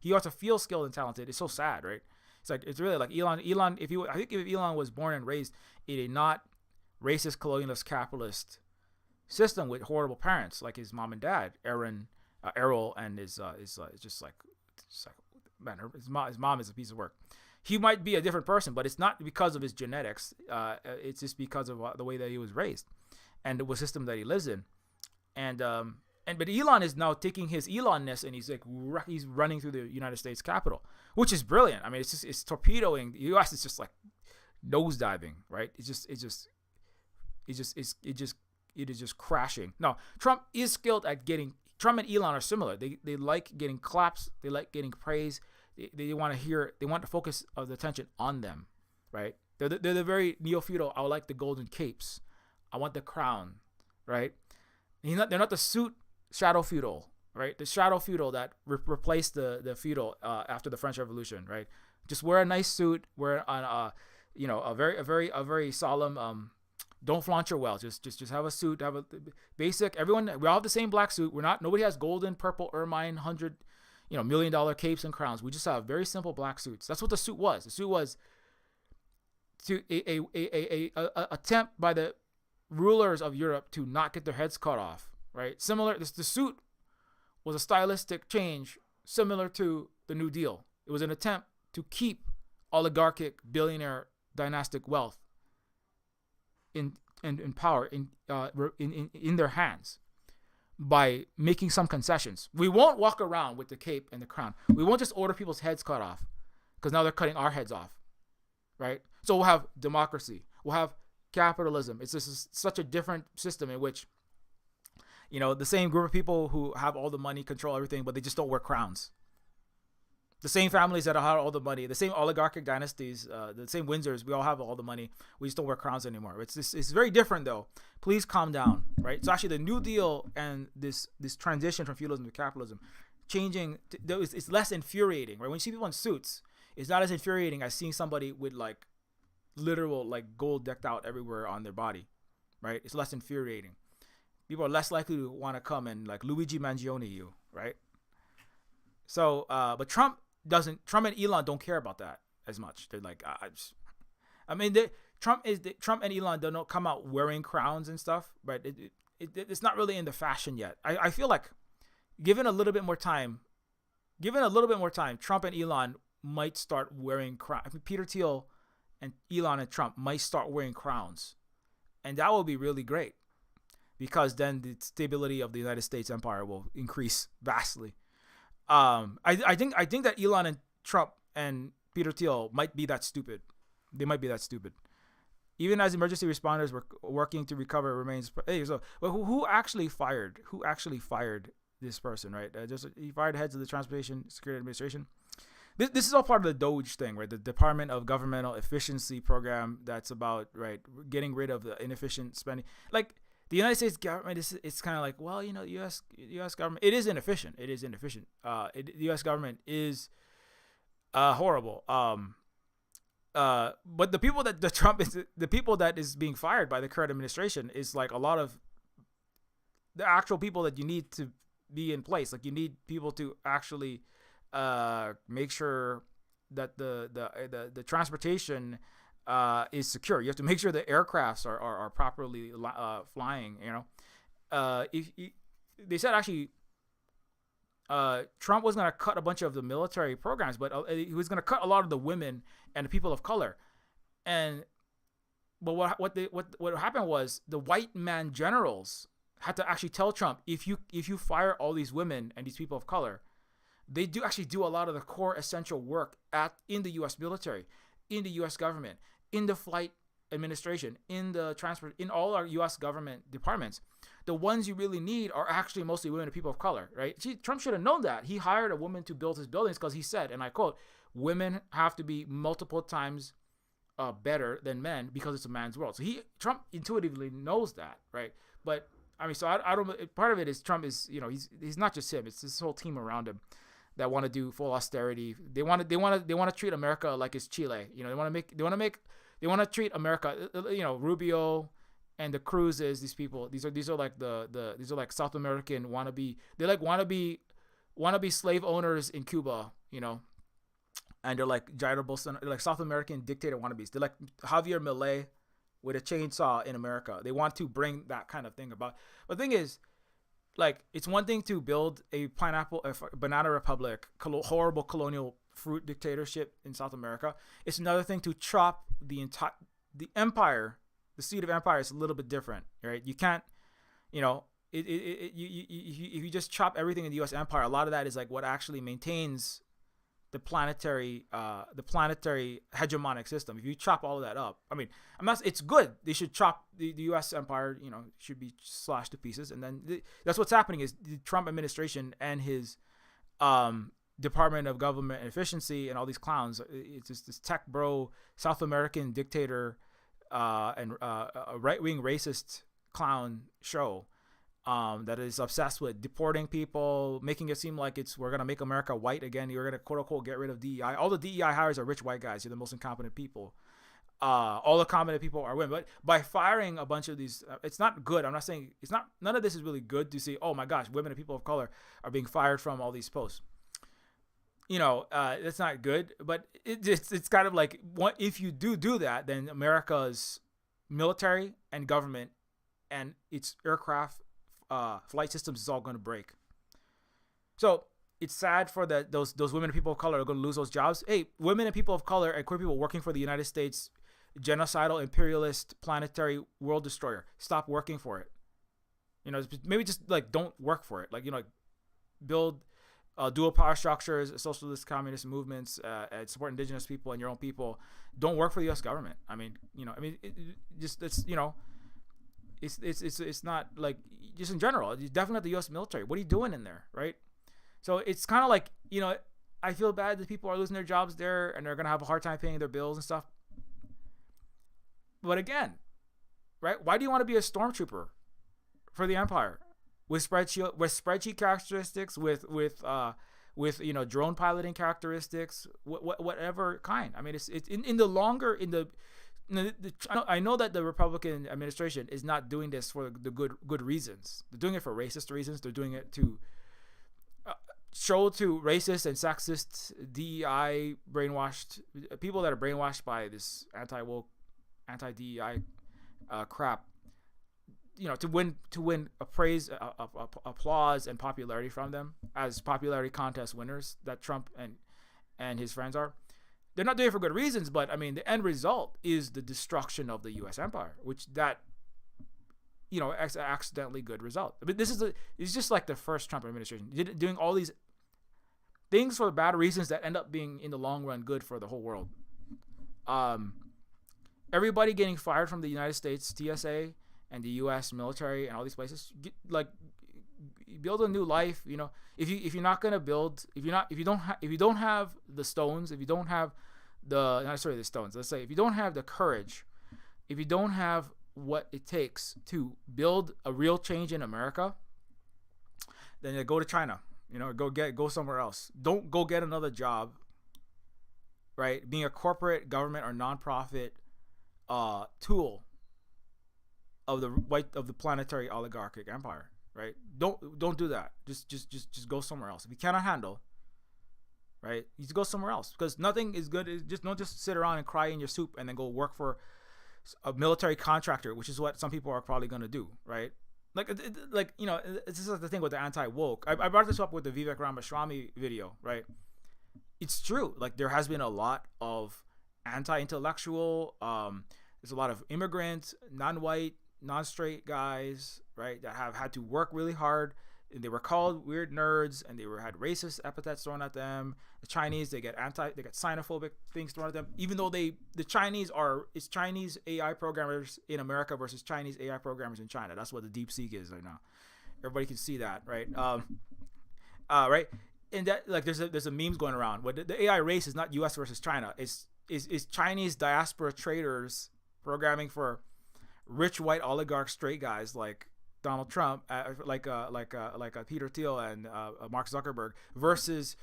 wants to feel skilled and talented. It's so sad, right? It's really like Elon, I think if Elon was born and raised in a not racist, colonialist, capitalist system with horrible parents like his mom and dad, Errol, and his mom is a piece of work. He might be a different person, but it's not because of his genetics. It's just because of the way that he was raised and the system that he lives in. But Elon is now taking his Elonness and he's running through the United States Capitol, which is brilliant. I mean, it's torpedoing the U.S. It's just like nosediving, right? It is just crashing. No, Trump is skilled at Trump and Elon are similar. They like getting claps. They like getting praise. They want the focus of the attention on them, right? They're the very neo-feudal. I like the golden capes. I want the crown, right? They're not the suit shadow feudal, right? The shadow feudal that replaced the feudal after the French Revolution, right? Just wear a nice suit, wear a very solemn Don't flaunt your wealth. Just have a suit. Have a basic. Everyone, we all have the same black suit. We're not. Nobody has golden, purple, ermine, $100 million capes and crowns. We just have very simple black suits. That's what the suit was. The suit was to a attempt by the rulers of Europe to not get their heads cut off. Right. Similar. The suit was a stylistic change similar to the New Deal. It was an attempt to keep oligarchic, billionaire, dynastic wealth in power in their hands by making some concessions. We won't walk around with the cape and the crown. We won't just order people's heads cut off because now they're cutting our heads off, right? So we'll have democracy. We'll have capitalism. It's just such a different system in which, the same group of people who have all the money control everything, but they just don't wear crowns. The same families that have all the money, the same oligarchic dynasties, the same Windsors, we all have all the money. We just don't wear crowns anymore. It's very different though. Please calm down, right? So actually the New Deal and this transition from feudalism to capitalism, it's less infuriating, right? When you see people in suits, it's not as infuriating as seeing somebody with like literal like gold decked out everywhere on their body, right? It's less infuriating. People are less likely to want to come and like Luigi Mangione you, right? So, but Trump and Elon don't care about that as much. They're like, Trump and Elon don't come out wearing crowns and stuff, but it's not really in the fashion yet. I feel like given a little bit more time, Trump and Elon might start wearing crowns. Peter Thiel and Elon and Trump might start wearing crowns, and that will be really great because then the stability of the United States empire will increase vastly. I think that Elon and Trump and Peter Thiel might be that stupid. They might be that stupid. Even as emergency responders were working to recover remains. Hey, so who actually fired? Who actually fired this person? Right? He fired heads of the Transportation Security Administration. This is all part of the DOGE thing, right? The Department of Governmental Efficiency program. That's about getting rid of the inefficient spending. Like the United States government it's kind of like, well, U.S. government, it is inefficient. The U.S. government is horrible. But the people that is being fired by the current administration is like a lot of the actual people that you need to be in place. Like you need people to actually make sure that the transportation is secure. You have to make sure the aircrafts are properly flying. If they said actually Trump was going to cut a bunch of the military programs, but he was going to cut a lot of the women and the people of color. But what happened was the white man generals had to actually tell Trump, if you fire all these women and these people of color, they do a lot of the core essential work in the U.S. military, in the U.S. government, in the flight administration, in the transport, in all our U.S. government departments. The ones you really need are actually mostly women and people of color, right? Trump should have known that. He hired a woman to build his buildings because he said, and I quote, women have to be multiple times better than men because it's a man's world. So Trump intuitively knows that, right? But I mean, so I don't. Part of it is Trump is, he's not just him. It's this whole team around him that want to do full austerity. They want to treat America like it's Chile. They want to treat America. Rubio and the Cruzes. These people. These are like South American wannabe. They like wannabe slave owners in Cuba. And they're like Jair Bolsonaro. They're like South American dictator wannabes. They're like Javier Milei with a chainsaw in America. They want to bring that kind of thing about. But the thing is, like, it's one thing to build a banana republic, horrible colonial fruit dictatorship in South America. It's another thing to chop the empire. The seat of empire is a little bit different, right? You can't, if you just chop everything in the U.S. empire, a lot of that is like what actually maintains the planetary hegemonic system. If you chop all of that up, I mean, it's good. They should chop the U.S. empire, should be slashed to pieces. And then that's what's happening is the Trump administration and his Department of Government Efficiency and all these clowns. It's just this tech bro, South American dictator, and a right-wing racist clown show that is obsessed with deporting people, making it seem like we're gonna make America white again. You're gonna quote unquote get rid of DEI. All the DEI hires are rich white guys. You're the most incompetent people. all the competent people are women. But by firing a bunch of these, it's not good. I'm not saying it's not. None of this is really good to say, oh my gosh, women and people of color are being fired from all these posts. That's not good. But it's kind of like, what if you do that, then America's military and government and its aircraft flight systems is all going to break. So it's sad for those women and people of color are going to lose those jobs. Hey, women and people of color and queer people working for the United States genocidal, imperialist, planetary world destroyer, stop working for it. Maybe just like don't work for it. Like, like build dual power structures, socialist, communist movements, and support indigenous people and your own people. Don't work for the U.S. government. I mean, it's not like, just in general. Definitely not the U.S. military. What are you doing in there, right? So it's kind of like, I feel bad that people are losing their jobs there and they're gonna have a hard time paying their bills and stuff. But again, right? Why do you want to be a stormtrooper for the Empire with spreadsheet characteristics, with drone piloting characteristics, whatever kind? I mean, it's in the longer in the. I know that the Republican administration is not doing this for the good reasons. They're doing it for racist reasons. They're doing it to show to racist and sexist DEI brainwashed people that are brainwashed by this anti-woke, anti-DEI crap. To win applause and popularity from them as popularity contest winners that Trump and his friends are. They're not doing it for good reasons, but I mean, the end result is the destruction of the U.S. empire, which is an accidentally good result. I mean, it's just like the first Trump administration doing all these things for bad reasons that end up being in the long run good for the whole world. Everybody getting fired from the United States TSA and the U.S. military and all these places, build a new life. If you're not gonna build, if you don't have the stones, if you don't have the stones. Let's say if you don't have the courage, if you don't have what it takes to build a real change in America, then you go to China. Go somewhere else. Don't go get another job. Right, being a corporate, government, or nonprofit tool of the planetary oligarchic empire, right? Don't do that. Just go somewhere else. If you cannot handle, right, you just go somewhere else, because nothing is good. Don't just sit around and cry in your soup and then go work for a military contractor, which is what some people are probably going to do, right? This is the thing with the anti-woke. I brought this up with the Vivek Ramaswamy video, right? It's true. Like, there has been a lot of anti-intellectual, there's a lot of immigrants, non-white, non-straight guys, right, that have had to work really hard. And they were called weird nerds, and they had racist epithets thrown at them. The Chinese, they get xenophobic things thrown at them, even though it's Chinese AI programmers in America versus Chinese AI programmers in China. That's what the DeepSeek is right now. Everybody can see that, right? Right. And that, like, there's a memes going around. What the AI race is not U.S. versus China. Is Chinese diaspora traders programming for rich white oligarch straight guys like Donald Trump, like Peter Thiel and Mark Zuckerberg, versus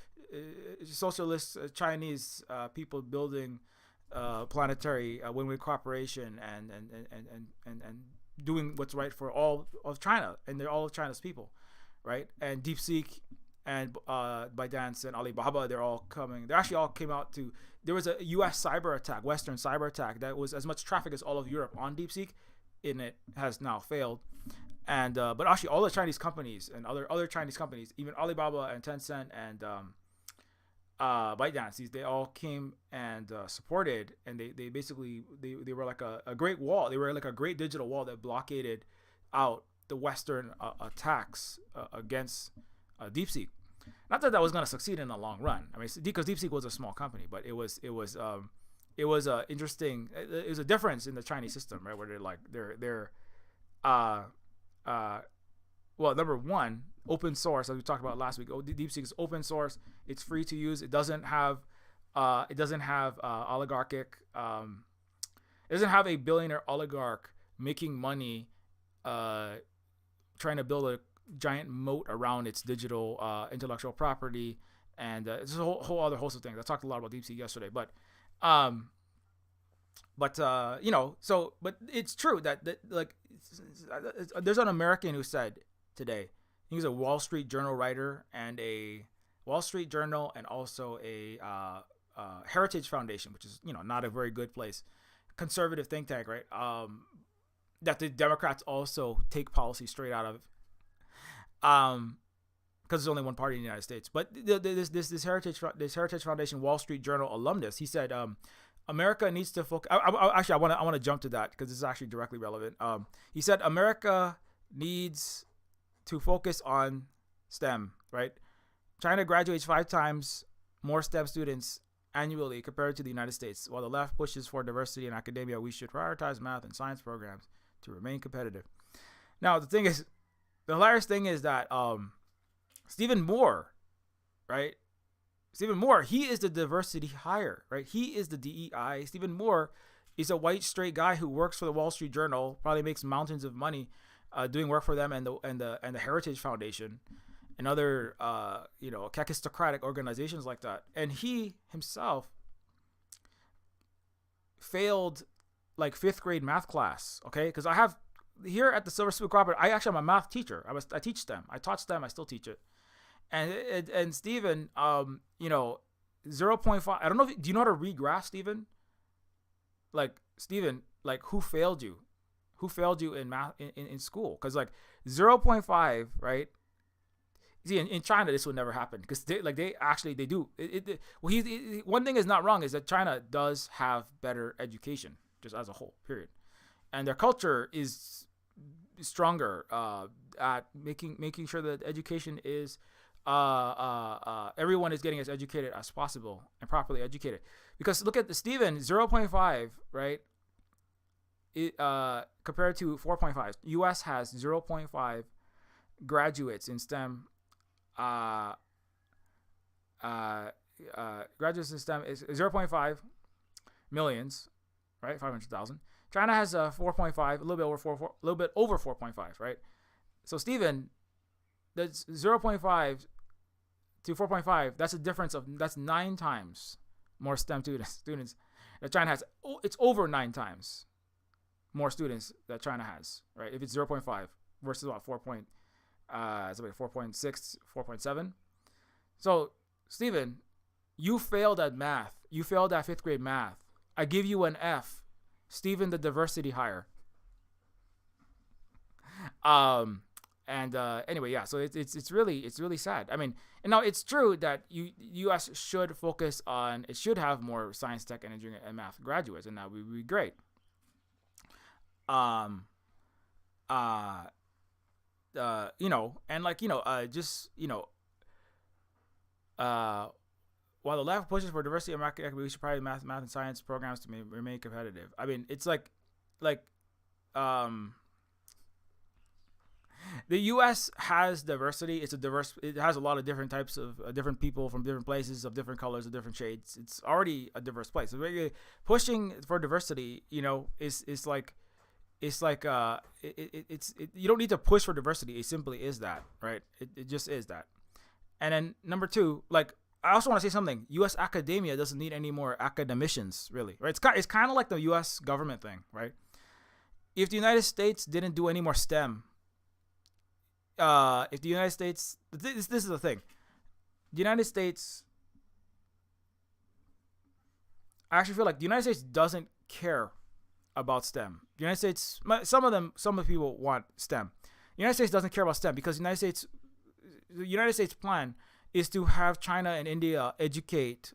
socialist Chinese people building planetary win-win cooperation and doing what's right for all of China, and they're all of China's people, right? And DeepSeek and ByteDance and Alibaba, they're all coming. They actually all came out to. There was a U.S. cyber attack, Western cyber attack, that was as much traffic as all of Europe on DeepSeek, and it has now failed. And but actually, all the Chinese companies and other Chinese companies, even Alibaba and Tencent and ByteDance, they all came and supported, and they basically they were like a great wall. They were like a great digital wall that blockaded out the Western attacks against DeepSeek. Not that was going to succeed in the long run. I mean, because DeepSeek was a small company, but it was interesting. It was a difference in the Chinese system, right? Where they're well, number one, open source, as we talked about last week. DeepSeek is open source. It's free to use. It doesn't have oligarchic. It doesn't have a billionaire oligarch making money, trying to build a giant moat around its digital intellectual property, and it's a whole other host of things. I talked a lot about DeepSeek yesterday, but But but it's true that like there's an American who said today, he's a Wall Street Journal writer and a Wall Street Journal and also a Heritage Foundation, which is not a very good place, conservative think tank, right? That the Democrats also take policy straight out of, because there's only one party in the United States. But this Heritage Foundation Wall Street Journal alumnus, he said, America needs to focus. Actually, I want to jump to that because this is actually directly relevant. He said America needs to focus on STEM, right? China graduates 5 times more STEM students annually compared to the United States. While the left pushes for diversity in academia, we should prioritize math and science programs to remain competitive. Now, the hilarious thing is that Stephen Moore, right? Stephen Moore, he is the diversity hire, right? He is the DEI. Stephen Moore is a white straight guy who works for the Wall Street Journal, probably makes mountains of money doing work for them and the Heritage Foundation and other kakistocratic organizations like that. And he himself failed like 5th grade math class, okay? Because I have here at the Silver Spoon Cooperative, I actually am a math teacher. I teach STEM. I taught STEM. I still teach it. And Steven, 0.5. I don't know. Do you know how to read graphs, Steven? Like Steven, like who failed you? Who failed you in math in school? Because like 0.5, right? See, in China, this would never happen because they do. One thing is not wrong is that China does have better education just as a whole, period, and their culture is stronger at making sure that education is everyone is getting as educated as possible and properly educated. Because look at the Steven 0.5, right? Compared to 4.5, U.S. has 0.5 graduates in STEM. Graduates in STEM is 0.5 millions, right? 500,000. China has 4.5, a little bit over 4.5, right? So Steven, that's 0.5 to 4.5. That's a difference that's 9 times more STEM students that China has. It's over 9 times more students that China has, right? If it's 0.5 versus about 4.6, 4.7. So, Steven, you failed at math. You failed at 5th grade math. I give you an F. Steven, the diversity hire. Anyway, yeah. So it's really sad. I mean, and now it's true that U.S. should focus on. It should have more science, tech, and engineering and math graduates, and that would be great. While the left pushes for diversity in academia, we should probably math and science programs to remain competitive. I mean, it's like the U.S. has diversity. It has a lot of different types of different people from different places, of different colors, of different shades. It's already a diverse place. So pushing for diversity, is like you don't need to push for diversity. It simply is that, right? It just is that. And then number 2, like I also want to say something. U.S. academia doesn't need any more academicians, really, right? It's kind of like the U.S. government thing, right? If the United States didn't do any more STEM, if the United States, this is the thing, the United States, I actually feel like the United States doesn't care about STEM. The United States, some of the people want STEM. The United States doesn't care about STEM because the United States plan is to have China and India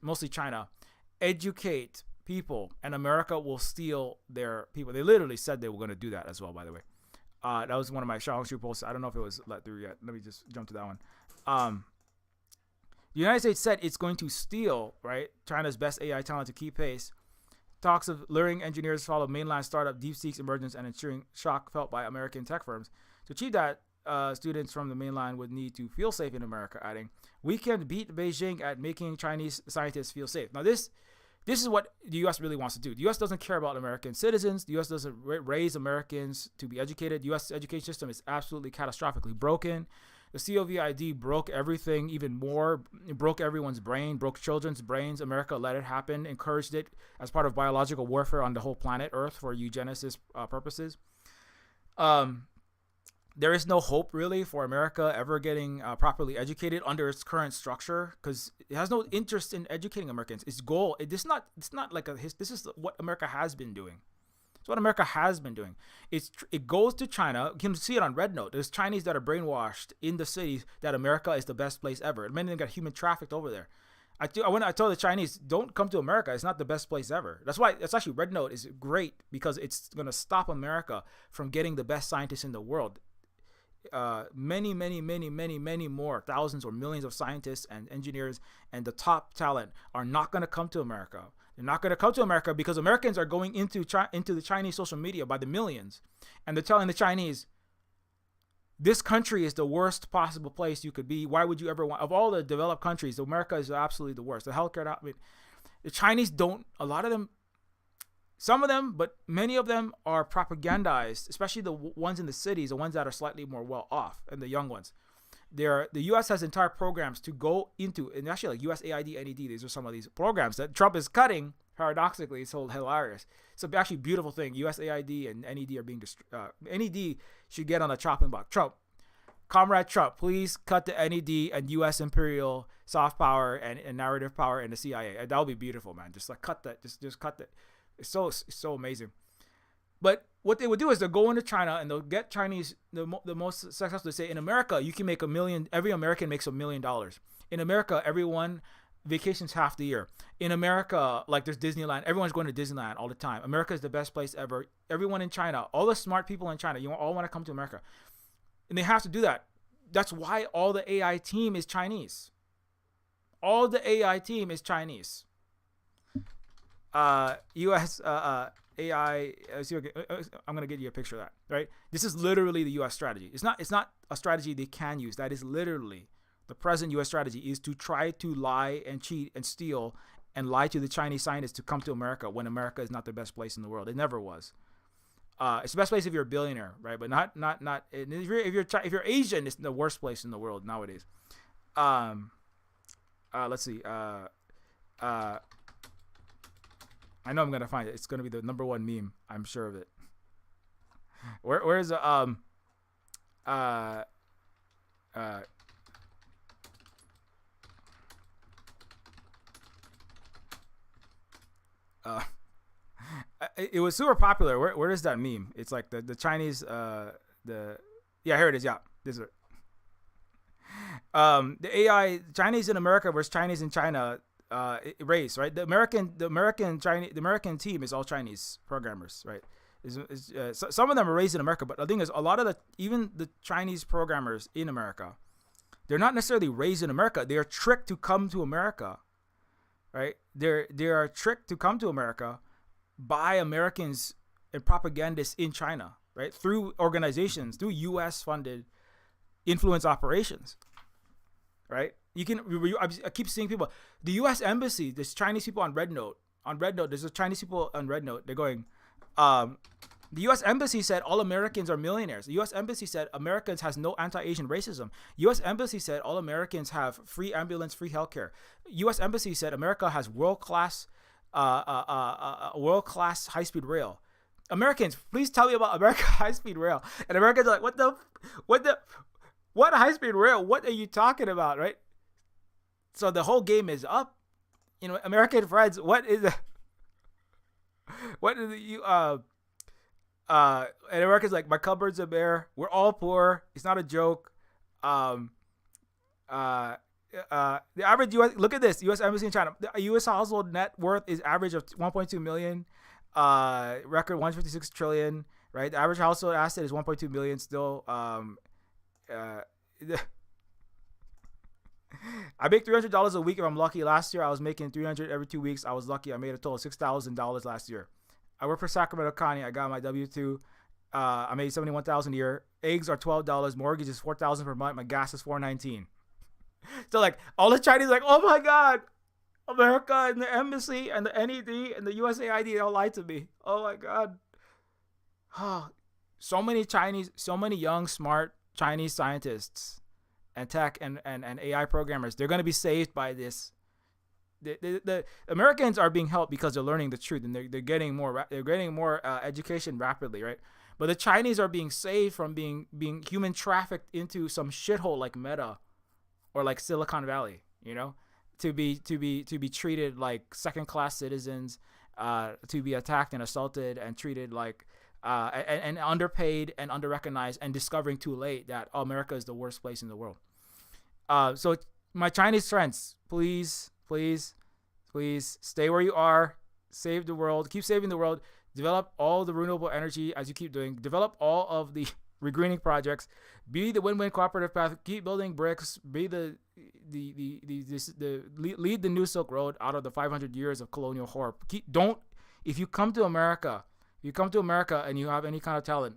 mostly China, educate people, and America will steal their people. They literally said they were going to do that as well, by the way. That was one of my Shaolin Shoe posts. I don't know if it was let through yet. Let me just jump to that one. The United States said it's going to steal, right, China's best AI talent to keep pace. Talks of luring engineers follow mainland startup DeepSeek's emergence and ensuring shock felt by American tech firms. To achieve that, students from the mainland would need to feel safe in America, adding, "We can beat Beijing at making Chinese scientists feel safe." Now, this is what the U.S. really wants to do. The U.S. doesn't care about American citizens. The U.S. doesn't raise Americans to be educated. The U.S. education system is absolutely catastrophically broken. The COVID broke everything even more. It broke everyone's brain, broke children's brains. America let it happen, encouraged it as part of biological warfare on the whole planet Earth for eugenicist purposes. There is no hope really for America ever getting properly educated under its current structure, because it has no interest in educating Americans. Its goal, it's not like this is what America has been doing. It's what America has been doing. It goes to China. You can see it on Red Note. There's Chinese that are brainwashed in the cities that America is the best place ever. Many of them got human trafficked over there. I told the Chinese, don't come to America. It's not the best place ever. That's why it's actually Red Note is great, because it's going to stop America from getting the best scientists in the world. Many more thousands or millions of scientists and engineers and the top talent are not going to come to America. They're not going to come to America because Americans are going into the Chinese social media by the millions, and they're telling the Chinese, this country is the worst possible place you could be. Why would you ever want? Of all the developed countries, America is absolutely the worst. The healthcare, the Chinese don't. A lot of them, some of them, but many of them are propagandized, especially the ones in the cities, the ones that are slightly more well off, and the young ones. The U.S. has entire programs to go into, and actually like USAID, NED, these are some of these programs that Trump is cutting, paradoxically. It's so hilarious. It's an actually beautiful thing. USAID and NED are being, NED should get on a chopping block. Trump, Comrade Trump, please cut the NED and U.S. imperial soft power and narrative power and the CIA. That would be beautiful, man. Just like cut that. Just cut that. It's so amazing. But what they would do is they'll go into China and they'll get Chinese, the most successful. They say, in America, you can make $1 million. Every American makes $1 million. In America, everyone vacations half the year. In America, like there's Disneyland. Everyone's going to Disneyland all the time. America is the best place ever. Everyone in China, all the smart people in China, you all want to come to America. And they have to do that. That's why all the AI team is Chinese. All the AI team is Chinese. U.S. AI. I'm gonna get you a picture of that. Right. This is literally the U.S. strategy. It's not a strategy they can use. That is literally the present U.S. strategy, is to try to lie and cheat and steal and lie to the Chinese scientists to come to America when America is not the best place in the world. It never was. It's the best place if you're a billionaire, right? But not. If you're Asian, it's the worst place in the world nowadays. Let's see. I know I'm gonna find it. It's gonna be the number one meme. I'm sure of it. Where is the it was super popular. Where is that meme? It's like the Chinese here it is. Yeah, this is it. The AI Chinese in America versus Chinese in China. Race, right? The American team is all Chinese programmers, right? So some of them are raised in America, but the thing is, a lot of even the Chinese programmers in America, they're not necessarily raised in America. They are tricked to come to America, right? They are tricked to come to America by Americans and propagandists in China, right? Through organizations, through U.S. funded influence operations, right? I keep seeing people. The U.S. Embassy, there's Chinese people on Red Note. There's a Chinese people on Red Note. They're going, the U.S. Embassy said all Americans are millionaires. The U.S. Embassy said Americans has no anti-Asian racism. U.S. Embassy said all Americans have free ambulance, free healthcare. U.S. Embassy said America has world-class high-speed rail. Americans, please tell me about America high-speed rail. And Americans are like, what high-speed rail? What are you talking about, right? So the whole game is up. American friends, and America's like, my cupboard's a bear. We're all poor. It's not a joke. The average U.S. look at this. U.S. Embassy in China. The U.S. household net worth is average of 1.2 million. Record 156 trillion. Right. The average household asset is 1.2 million still. I make $300 a week if I'm lucky. Last year I was making $300 every 2 weeks. I was lucky. I made a total of $6,000 last year. I work for Sacramento County. I got my W-2. I made $71,000 a year. Eggs are $12. Mortgage is $4,000 per month. My gas is $419. So like all the Chinese like, oh my God, America and the embassy and the NED and the USAID, they all lied to me. Oh my God. So many young, smart Chinese scientists and tech and AI programmers, they're going to be saved by this. The Americans are being helped because they're learning the truth, and they're getting more education rapidly, right? But the Chinese are being saved from being human trafficked into some shithole like Meta or like Silicon Valley, to be treated like second class citizens, to be attacked and assaulted and treated like and underpaid and underrecognized, and discovering too late that America is the worst place in the world. So my Chinese friends, please stay where you are, save the world, keep saving the world, develop all the renewable energy as you keep doing, develop all of the regreening projects, be the win-win cooperative path, keep building bricks, be lead the new Silk Road out of the 500 years of colonial horror. If you come to America and you have any kind of talent,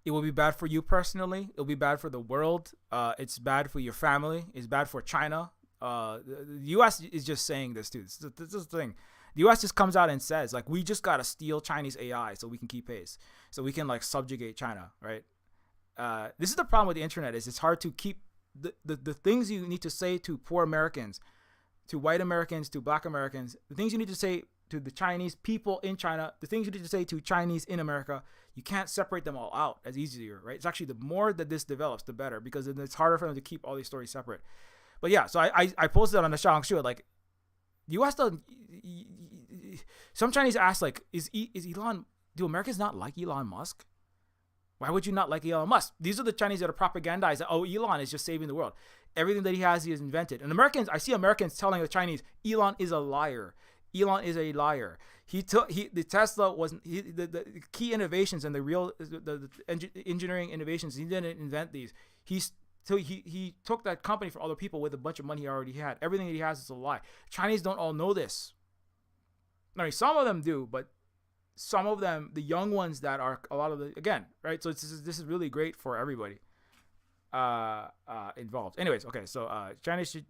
it will be bad for you personally. It'll be bad for the world. It's bad for your family. It's bad for China. The U.S. is just saying this too. This is the thing. The U.S. just comes out and says, like, we just gotta steal Chinese AI so we can keep pace, so we can like subjugate China, right? This is the problem with the internet: is it's hard to keep the things you need to say to poor Americans, to white Americans, to black Americans, the things you need to say to the Chinese people in China, the things you need to say to Chinese in America. You can't separate them all out as easier, right? It's actually the more that this develops, the better, because then it's harder for them to keep all these stories separate. But yeah, so I posted on the Xiaohongshu Shu, like, the U.S. doesn't. Some Chinese ask, like, is Elon? Do Americans not like Elon Musk? Why would you not like Elon Musk? These are the Chinese that are propagandized that, oh, Elon is just saving the world. Everything that he has invented. And I see Americans telling the Chinese, Elon is a liar. Elon is a liar. The Tesla wasn't the key innovations and the engineering innovations. He didn't invent these. He took that company from other people with a bunch of money he already had. Everything that he has is a lie. Chinese don't all know this. I mean, some of them do, but some of them, the young ones that are a lot of the, again, right? So this is really great for everybody involved. Anyways, okay, so Chinese should,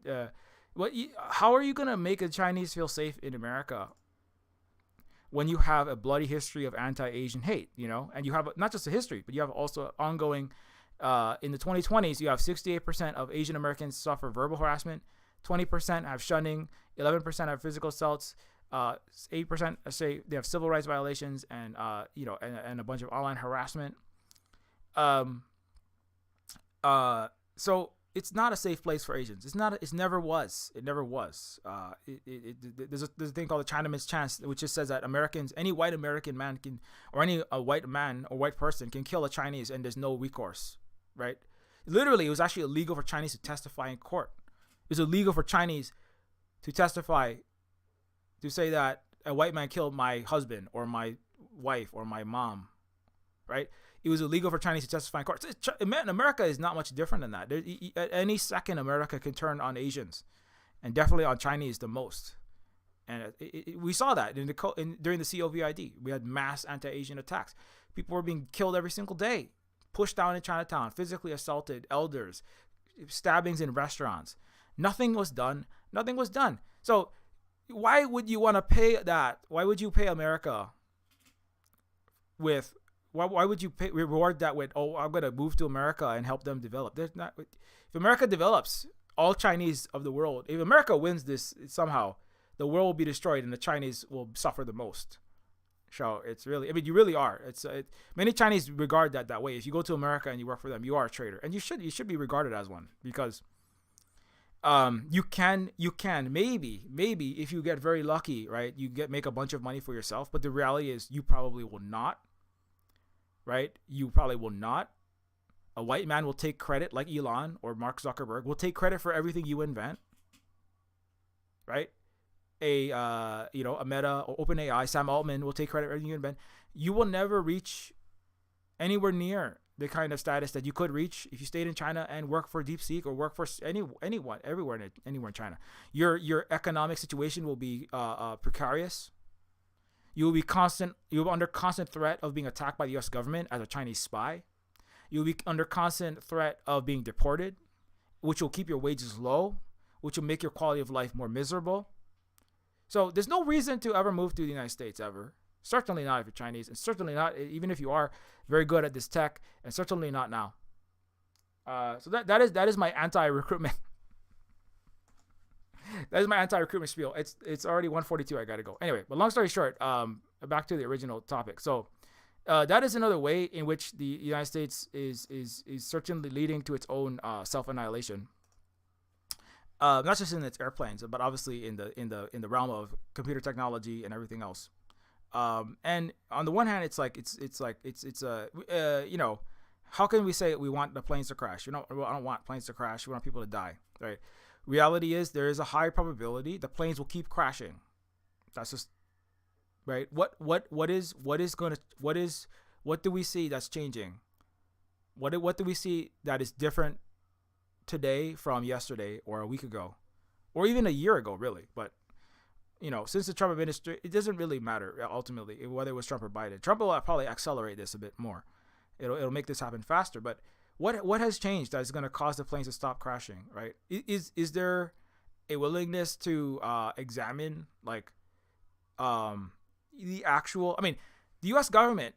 how are you going to make a Chinese feel safe in America when you have a bloody history of anti-Asian hate, and you have not just a history, but you have also ongoing. In the 2020s, you have 68% of Asian Americans suffer verbal harassment, 20% have shunning, 11% have physical assaults, 8% say they have civil rights violations, and and a bunch of online harassment. So it's not a safe place for Asians. It's not. It never was. It never was. There's a thing called the Chinaman's chance, which just says that any white American man can, or any white man or white person can kill a Chinese, and there's no recourse. Right? Literally, it was actually illegal for Chinese to testify in court. It was illegal for Chinese to testify, to say that a white man killed my husband or my wife or my mom. Right? It was illegal for Chinese to testify in court. America is not much different than that. At any second, America can turn on Asians, and definitely on Chinese the most. And we saw that during the COVID. We had mass anti-Asian attacks. People were being killed every single day, pushed down in Chinatown, physically assaulted, elders, stabbings in restaurants. Nothing was done. So why would you want to pay that? Why would you pay America with? Why would you reward that with, oh, I'm going to move to America and help them develop? If America develops, all Chinese of the world, if America wins this somehow, the world will be destroyed and the Chinese will suffer the most. So it's really, you really are. Many Chinese regard that way. If you go to America and you work for them, you are a traitor. And you should be regarded as one, because you can maybe if you get very lucky, right, you make a bunch of money for yourself, but the reality is you probably will not. Right? You probably will not. A white man will take credit, like Elon or Mark Zuckerberg, will take credit for everything you invent. Right? A Meta or OpenAI, Sam Altman will take credit for everything you invent. You will never reach anywhere near the kind of status that you could reach if you stayed in China and work for DeepSeek or work for anywhere in China. Your economic situation will be precarious. You will be under constant threat of being attacked by the U.S. government as a Chinese spy. You'll be under constant threat of being deported, which will keep your wages low, which will make your quality of life more miserable. So there's no reason to ever move to the United States ever. Certainly not if you're Chinese, and certainly not even if you are very good at this tech, and certainly not now. So that is my anti-recruitment. That is my anti-recruitment spiel. It's already 1:42. I gotta go. Anyway, but long story short, back to the original topic. So, that is another way in which the United States is certainly leading to its own self-annihilation. Not just in its airplanes, but obviously in the realm of computer technology and everything else. And on the one hand, how can we say we want the planes to crash? I don't want planes to crash. We want people to die, right? Reality is there is a high probability the planes will keep crashing. That's just right. What do we see that's changing? What do we see that is different today from yesterday or a week ago, or even a year ago, really? But since the Trump administration, it doesn't really matter ultimately whether it was Trump or Biden. Trump will probably accelerate this a bit more. It'll make this happen faster. But what has changed that is going to cause the planes to stop crashing? Right? Is there a willingness to examine the actual? I mean, the U.S. government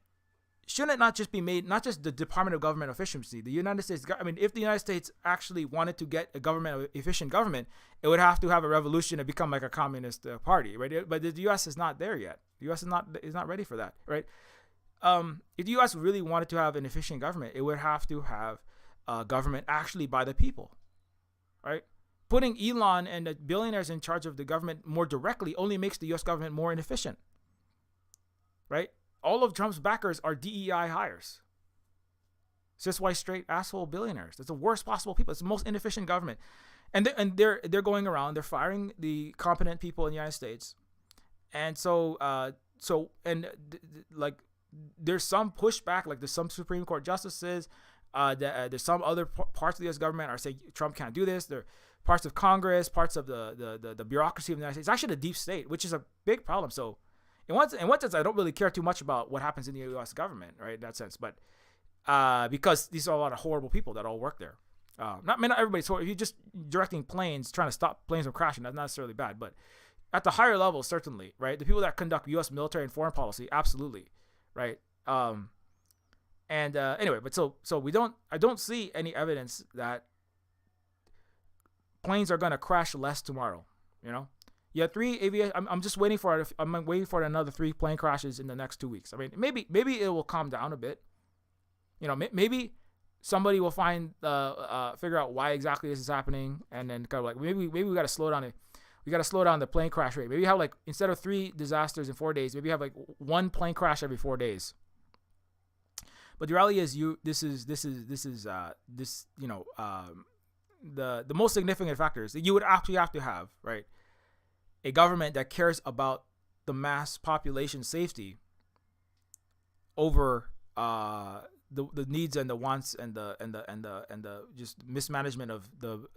shouldn't not just be made, not just the Department of Government Efficiency, the United States. I mean, if the United States actually wanted to get a efficient government, it would have to have a revolution and become like a communist party, right? But the U.S. is not there yet. The U.S. is not ready for that, right? If the U.S. really wanted to have an efficient government, it would have to have a government actually by the people, right? Putting Elon and the billionaires in charge of the government more directly only makes the U.S. government more inefficient, right? All of Trump's backers are DEI hires. It's just white, straight, asshole billionaires. That's the worst possible people. It's the most inefficient government. And they're going around, they're firing the competent people in the United States. And there's some pushback, like there's some Supreme Court justices, there's some other parts of the U.S. government are saying Trump can't do this. There are parts of Congress, parts of the bureaucracy of the United States. It's actually the deep state, which is a big problem. So in one sense, I don't really care too much about what happens in the U.S. government, right, in that sense. But because these are a lot of horrible people that all work there. Not everybody. So if you're just directing planes, trying to stop planes from crashing, that's not necessarily bad. But at the higher level, certainly, right, the people that conduct U.S. military and foreign policy, absolutely. Right. Anyway, but so I don't see any evidence that planes are going to crash less tomorrow. Yeah, I'm just waiting for it. I'm waiting for another 3 plane crashes in the next 2 weeks. I mean, maybe it will calm down a bit. Maybe somebody will figure out why exactly this is happening, and then kind of like maybe we got to slow down it. We got to slow down the plane crash rate. Maybe have instead of 3 disasters in 4 days, maybe have 1 plane crash every 4 days. But the reality is, the most significant factors that you would actually have to have, right, a government that cares about the mass population safety over the needs and the wants and the just mismanagement of the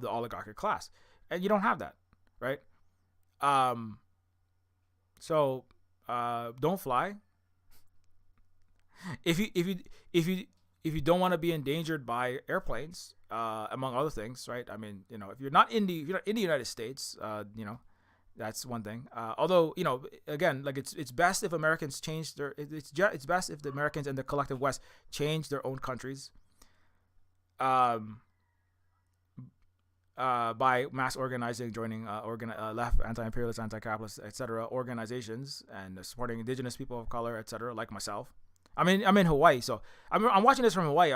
oligarchic class, and you don't have that. Right. So don't fly. If you don't want to be endangered by airplanes, among other things, right? I mean, if you're not in the United States, that's one thing. Although, again, like it's best if Americans change it's best if the Americans and the collective West change their own countries. By mass organizing, joining left, anti-imperialist, anti-capitalist, etc. organizations, and supporting indigenous people of color, etc. like myself. I mean, I'm in Hawaii, so I'm watching this from Hawaii.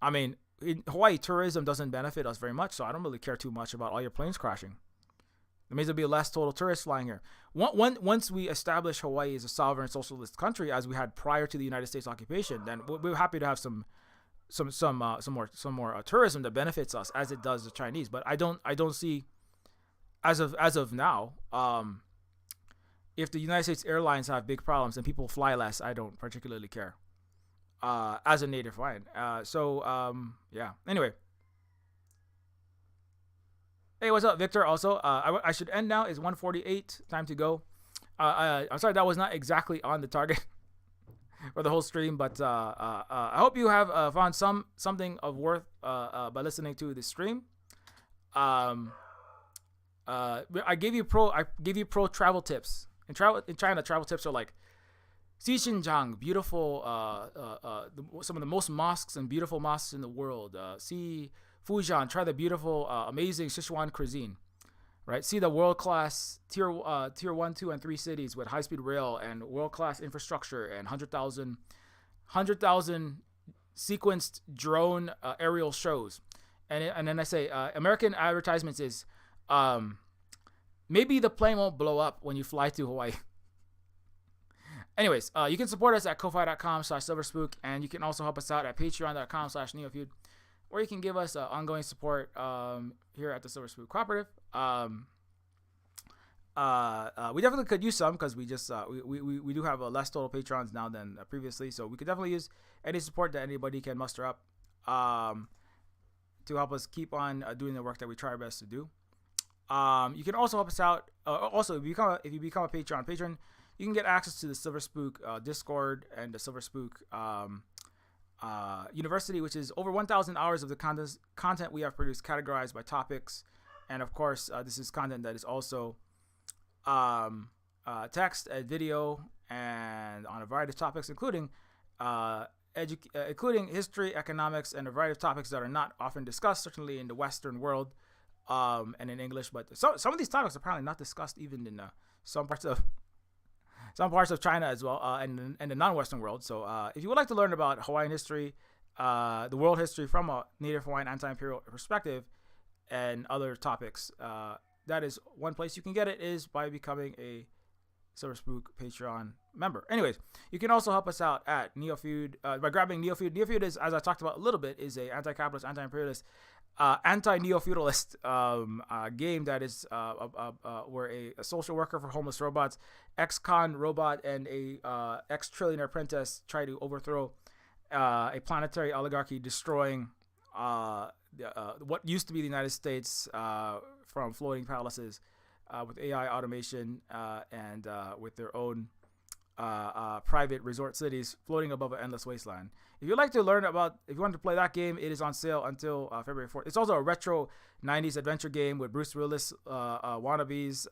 In Hawaii, tourism doesn't benefit us very much, so I don't really care too much about all your planes crashing. It means there'll be less total tourists flying here. Once we establish Hawaii as a sovereign socialist country, as we had prior to the United States occupation, then we're happy to have some more tourism that benefits us as it does the Chinese. But I don't see as of now, if the United States airlines have big problems and people fly less, I don't particularly care. As a native Hawaiian. Yeah. Anyway. Hey, what's up, Victor? Also, I should end now. It's 1:48. Time to go. I'm sorry that was not exactly on the target for the whole stream, but I hope you have found something of worth by listening to the stream. I gave you pro travel tips. In China, travel tips are like Xinjiang, beautiful, some of the most mosques and beautiful mosques in the world. See Fujian, try the beautiful, amazing Sichuan cuisine. Right, see the world-class tier 1, 2, and 3 cities with high-speed rail and world-class infrastructure and 100,000 sequenced drone aerial shows. And then I say American advertisements is maybe the plane won't blow up when you fly to Hawaii. Anyways, you can support us at ko-fi.com/silverspook, and you can also help us out at patreon.com/neofeud, or you can give us ongoing support here at the Silver Spook Cooperative. We definitely could use some because we just we do have less total patrons now than previously, so we could definitely use any support that anybody can muster up to help us keep on doing the work that we try our best to do. You can also help us out. Also, if you become a patron, you can get access to the Silver Spook Discord and the Silver Spook University, which is over 1,000 hours of the content we have produced, categorized by topics. And of course, this is content that is also text and video, and on a variety of topics, including including history, economics, and a variety of topics that are not often discussed, certainly in the Western world and in English. But some of these topics are apparently not discussed even in some parts of China as well, and the non-Western world. So if you would like to learn about Hawaiian history, the world history from a Native Hawaiian anti-imperial perspective, and other topics, that is one place you can get it, is by becoming a Silver Spook Patreon member. Anyways, you can also help us out at Neofeud by grabbing Neofeud. Neofeud is, as I talked about a little bit, is a anti-capitalist, anti-imperialist, anti-neo-feudalist game that is where a social worker for homeless robots, ex-con robot, and a ex-trillionaire apprentice try to overthrow a planetary oligarchy, destroying what used to be the United States from floating palaces with AI automation and with their own private resort cities floating above an endless wasteland. If you'd like to learn about, if you want to play that game, it is on sale until February 4th. It's also a retro 90s adventure game with Bruce Willis wannabes,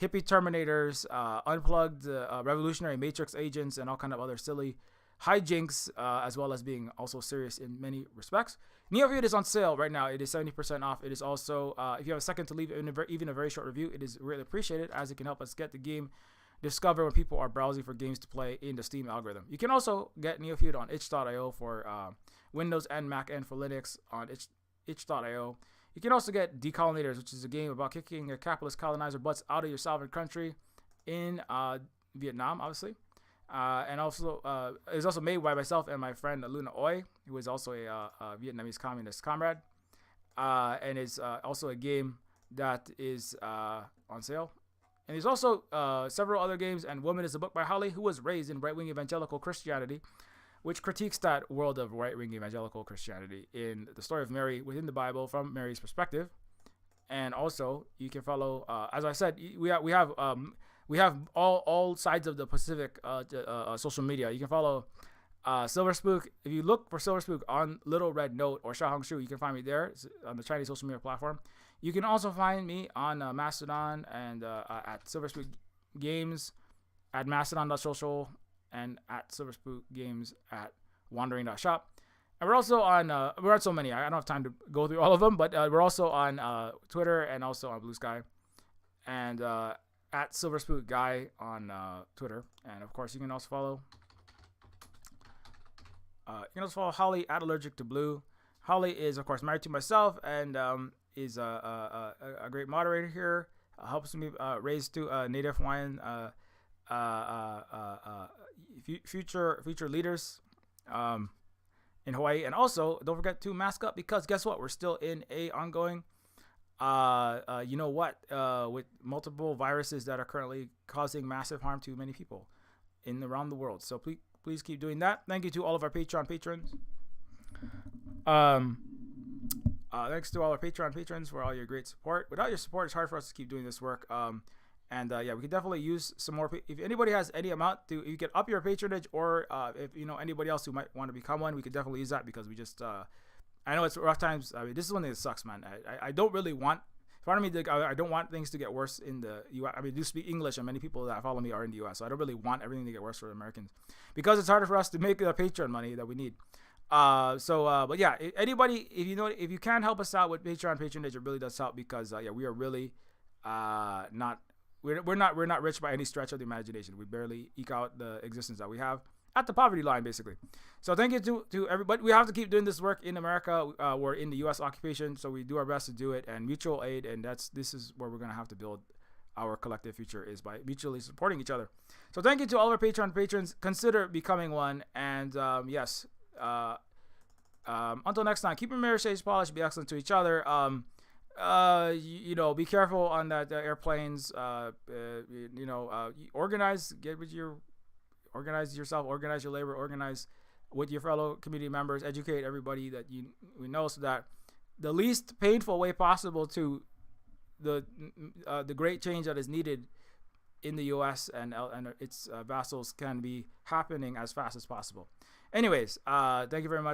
hippie Terminators, unplugged revolutionary Matrix agents, and all kind of other silly hijinks, as well as being also serious in many respects. Neofeud is on sale right now. It is 70% off. It is also, if you have a second to leave even a very short review, it is really appreciated, as it can help us get the game discovered when people are browsing for games to play in the Steam algorithm. You can also get Neofeud on itch.io for Windows and Mac, and for Linux on itch.io. You can also get Decolonizers, which is a game about kicking your capitalist colonizer butts out of your sovereign country in Vietnam, obviously. And also, it's also made by myself and my friend Luna Oi, who is also a Vietnamese communist comrade. And it's also a game that is on sale. And there's also several other games, and Woman is a book by Holly, who was raised in right-wing evangelical Christianity, which critiques that world of right-wing evangelical Christianity in the story of Mary within the Bible from Mary's perspective. And also, you can follow, as I said, we have all sides of the Pacific social media. You can follow Silver Spook. If you look for Silver Spook on Little Red Note or Xiaohongshu, you can find me there on the Chinese social media platform. You can also find me on Mastodon and at Silver Spook Games at mastodon.social and at Silver Spook Games at wandering.shop. And we're also on, we're on so many. I don't have time to go through all of them, but we're also on Twitter and also on Blue Sky. And at Silver Spook Guy on Twitter. And of course, you can also follow Holly at Allergic to Blue. Holly is, of course, married to myself and is a great moderator here. Helps me raise two Native Hawaiian future leaders in Hawaii. And also, don't forget to mask up, because guess what? We're still in a ongoing with multiple viruses that are currently causing massive harm to many people around the world. So please keep doing that. Thank you to all of our Patreon patrons. Thanks to all our Patreon patrons for all your great support. Without your support, it's hard for us to keep doing this work. We could definitely use some more. If anybody has any amount, you can up your patronage, or if you know anybody else who might want to become one, we could definitely use that, because we just I know it's rough times. I mean, this is one thing that sucks, man. I don't really want Part of me, I don't want things to get worse in the U.S. I mean, I do speak English, and many people that follow me are in the U.S., so I don't really want everything to get worse for Americans because it's harder for us to make the Patreon money that we need. But yeah, anybody, if you can help us out with patronage, it really does help because we are really not we're not rich by any stretch of the imagination. We barely eke out the existence that we have at the poverty line, basically. So thank you to everybody. We have to keep doing this work in America. We're in the U.S. occupation, so we do our best to do it, and mutual aid, and this is where we're gonna have to build our collective future, is by mutually supporting each other. So thank you to all of our Patreon patrons. Consider becoming one, and yes. Until next time, keep your marriage stage polished, be excellent to each other. Be careful on that airplanes. Organize, organize yourself, organize your labor, organize with your fellow community members, educate everybody that we know, so that the least painful way possible to the great change that is needed in the U.S. and its vassals can be happening as fast as possible. Anyways, thank you very much.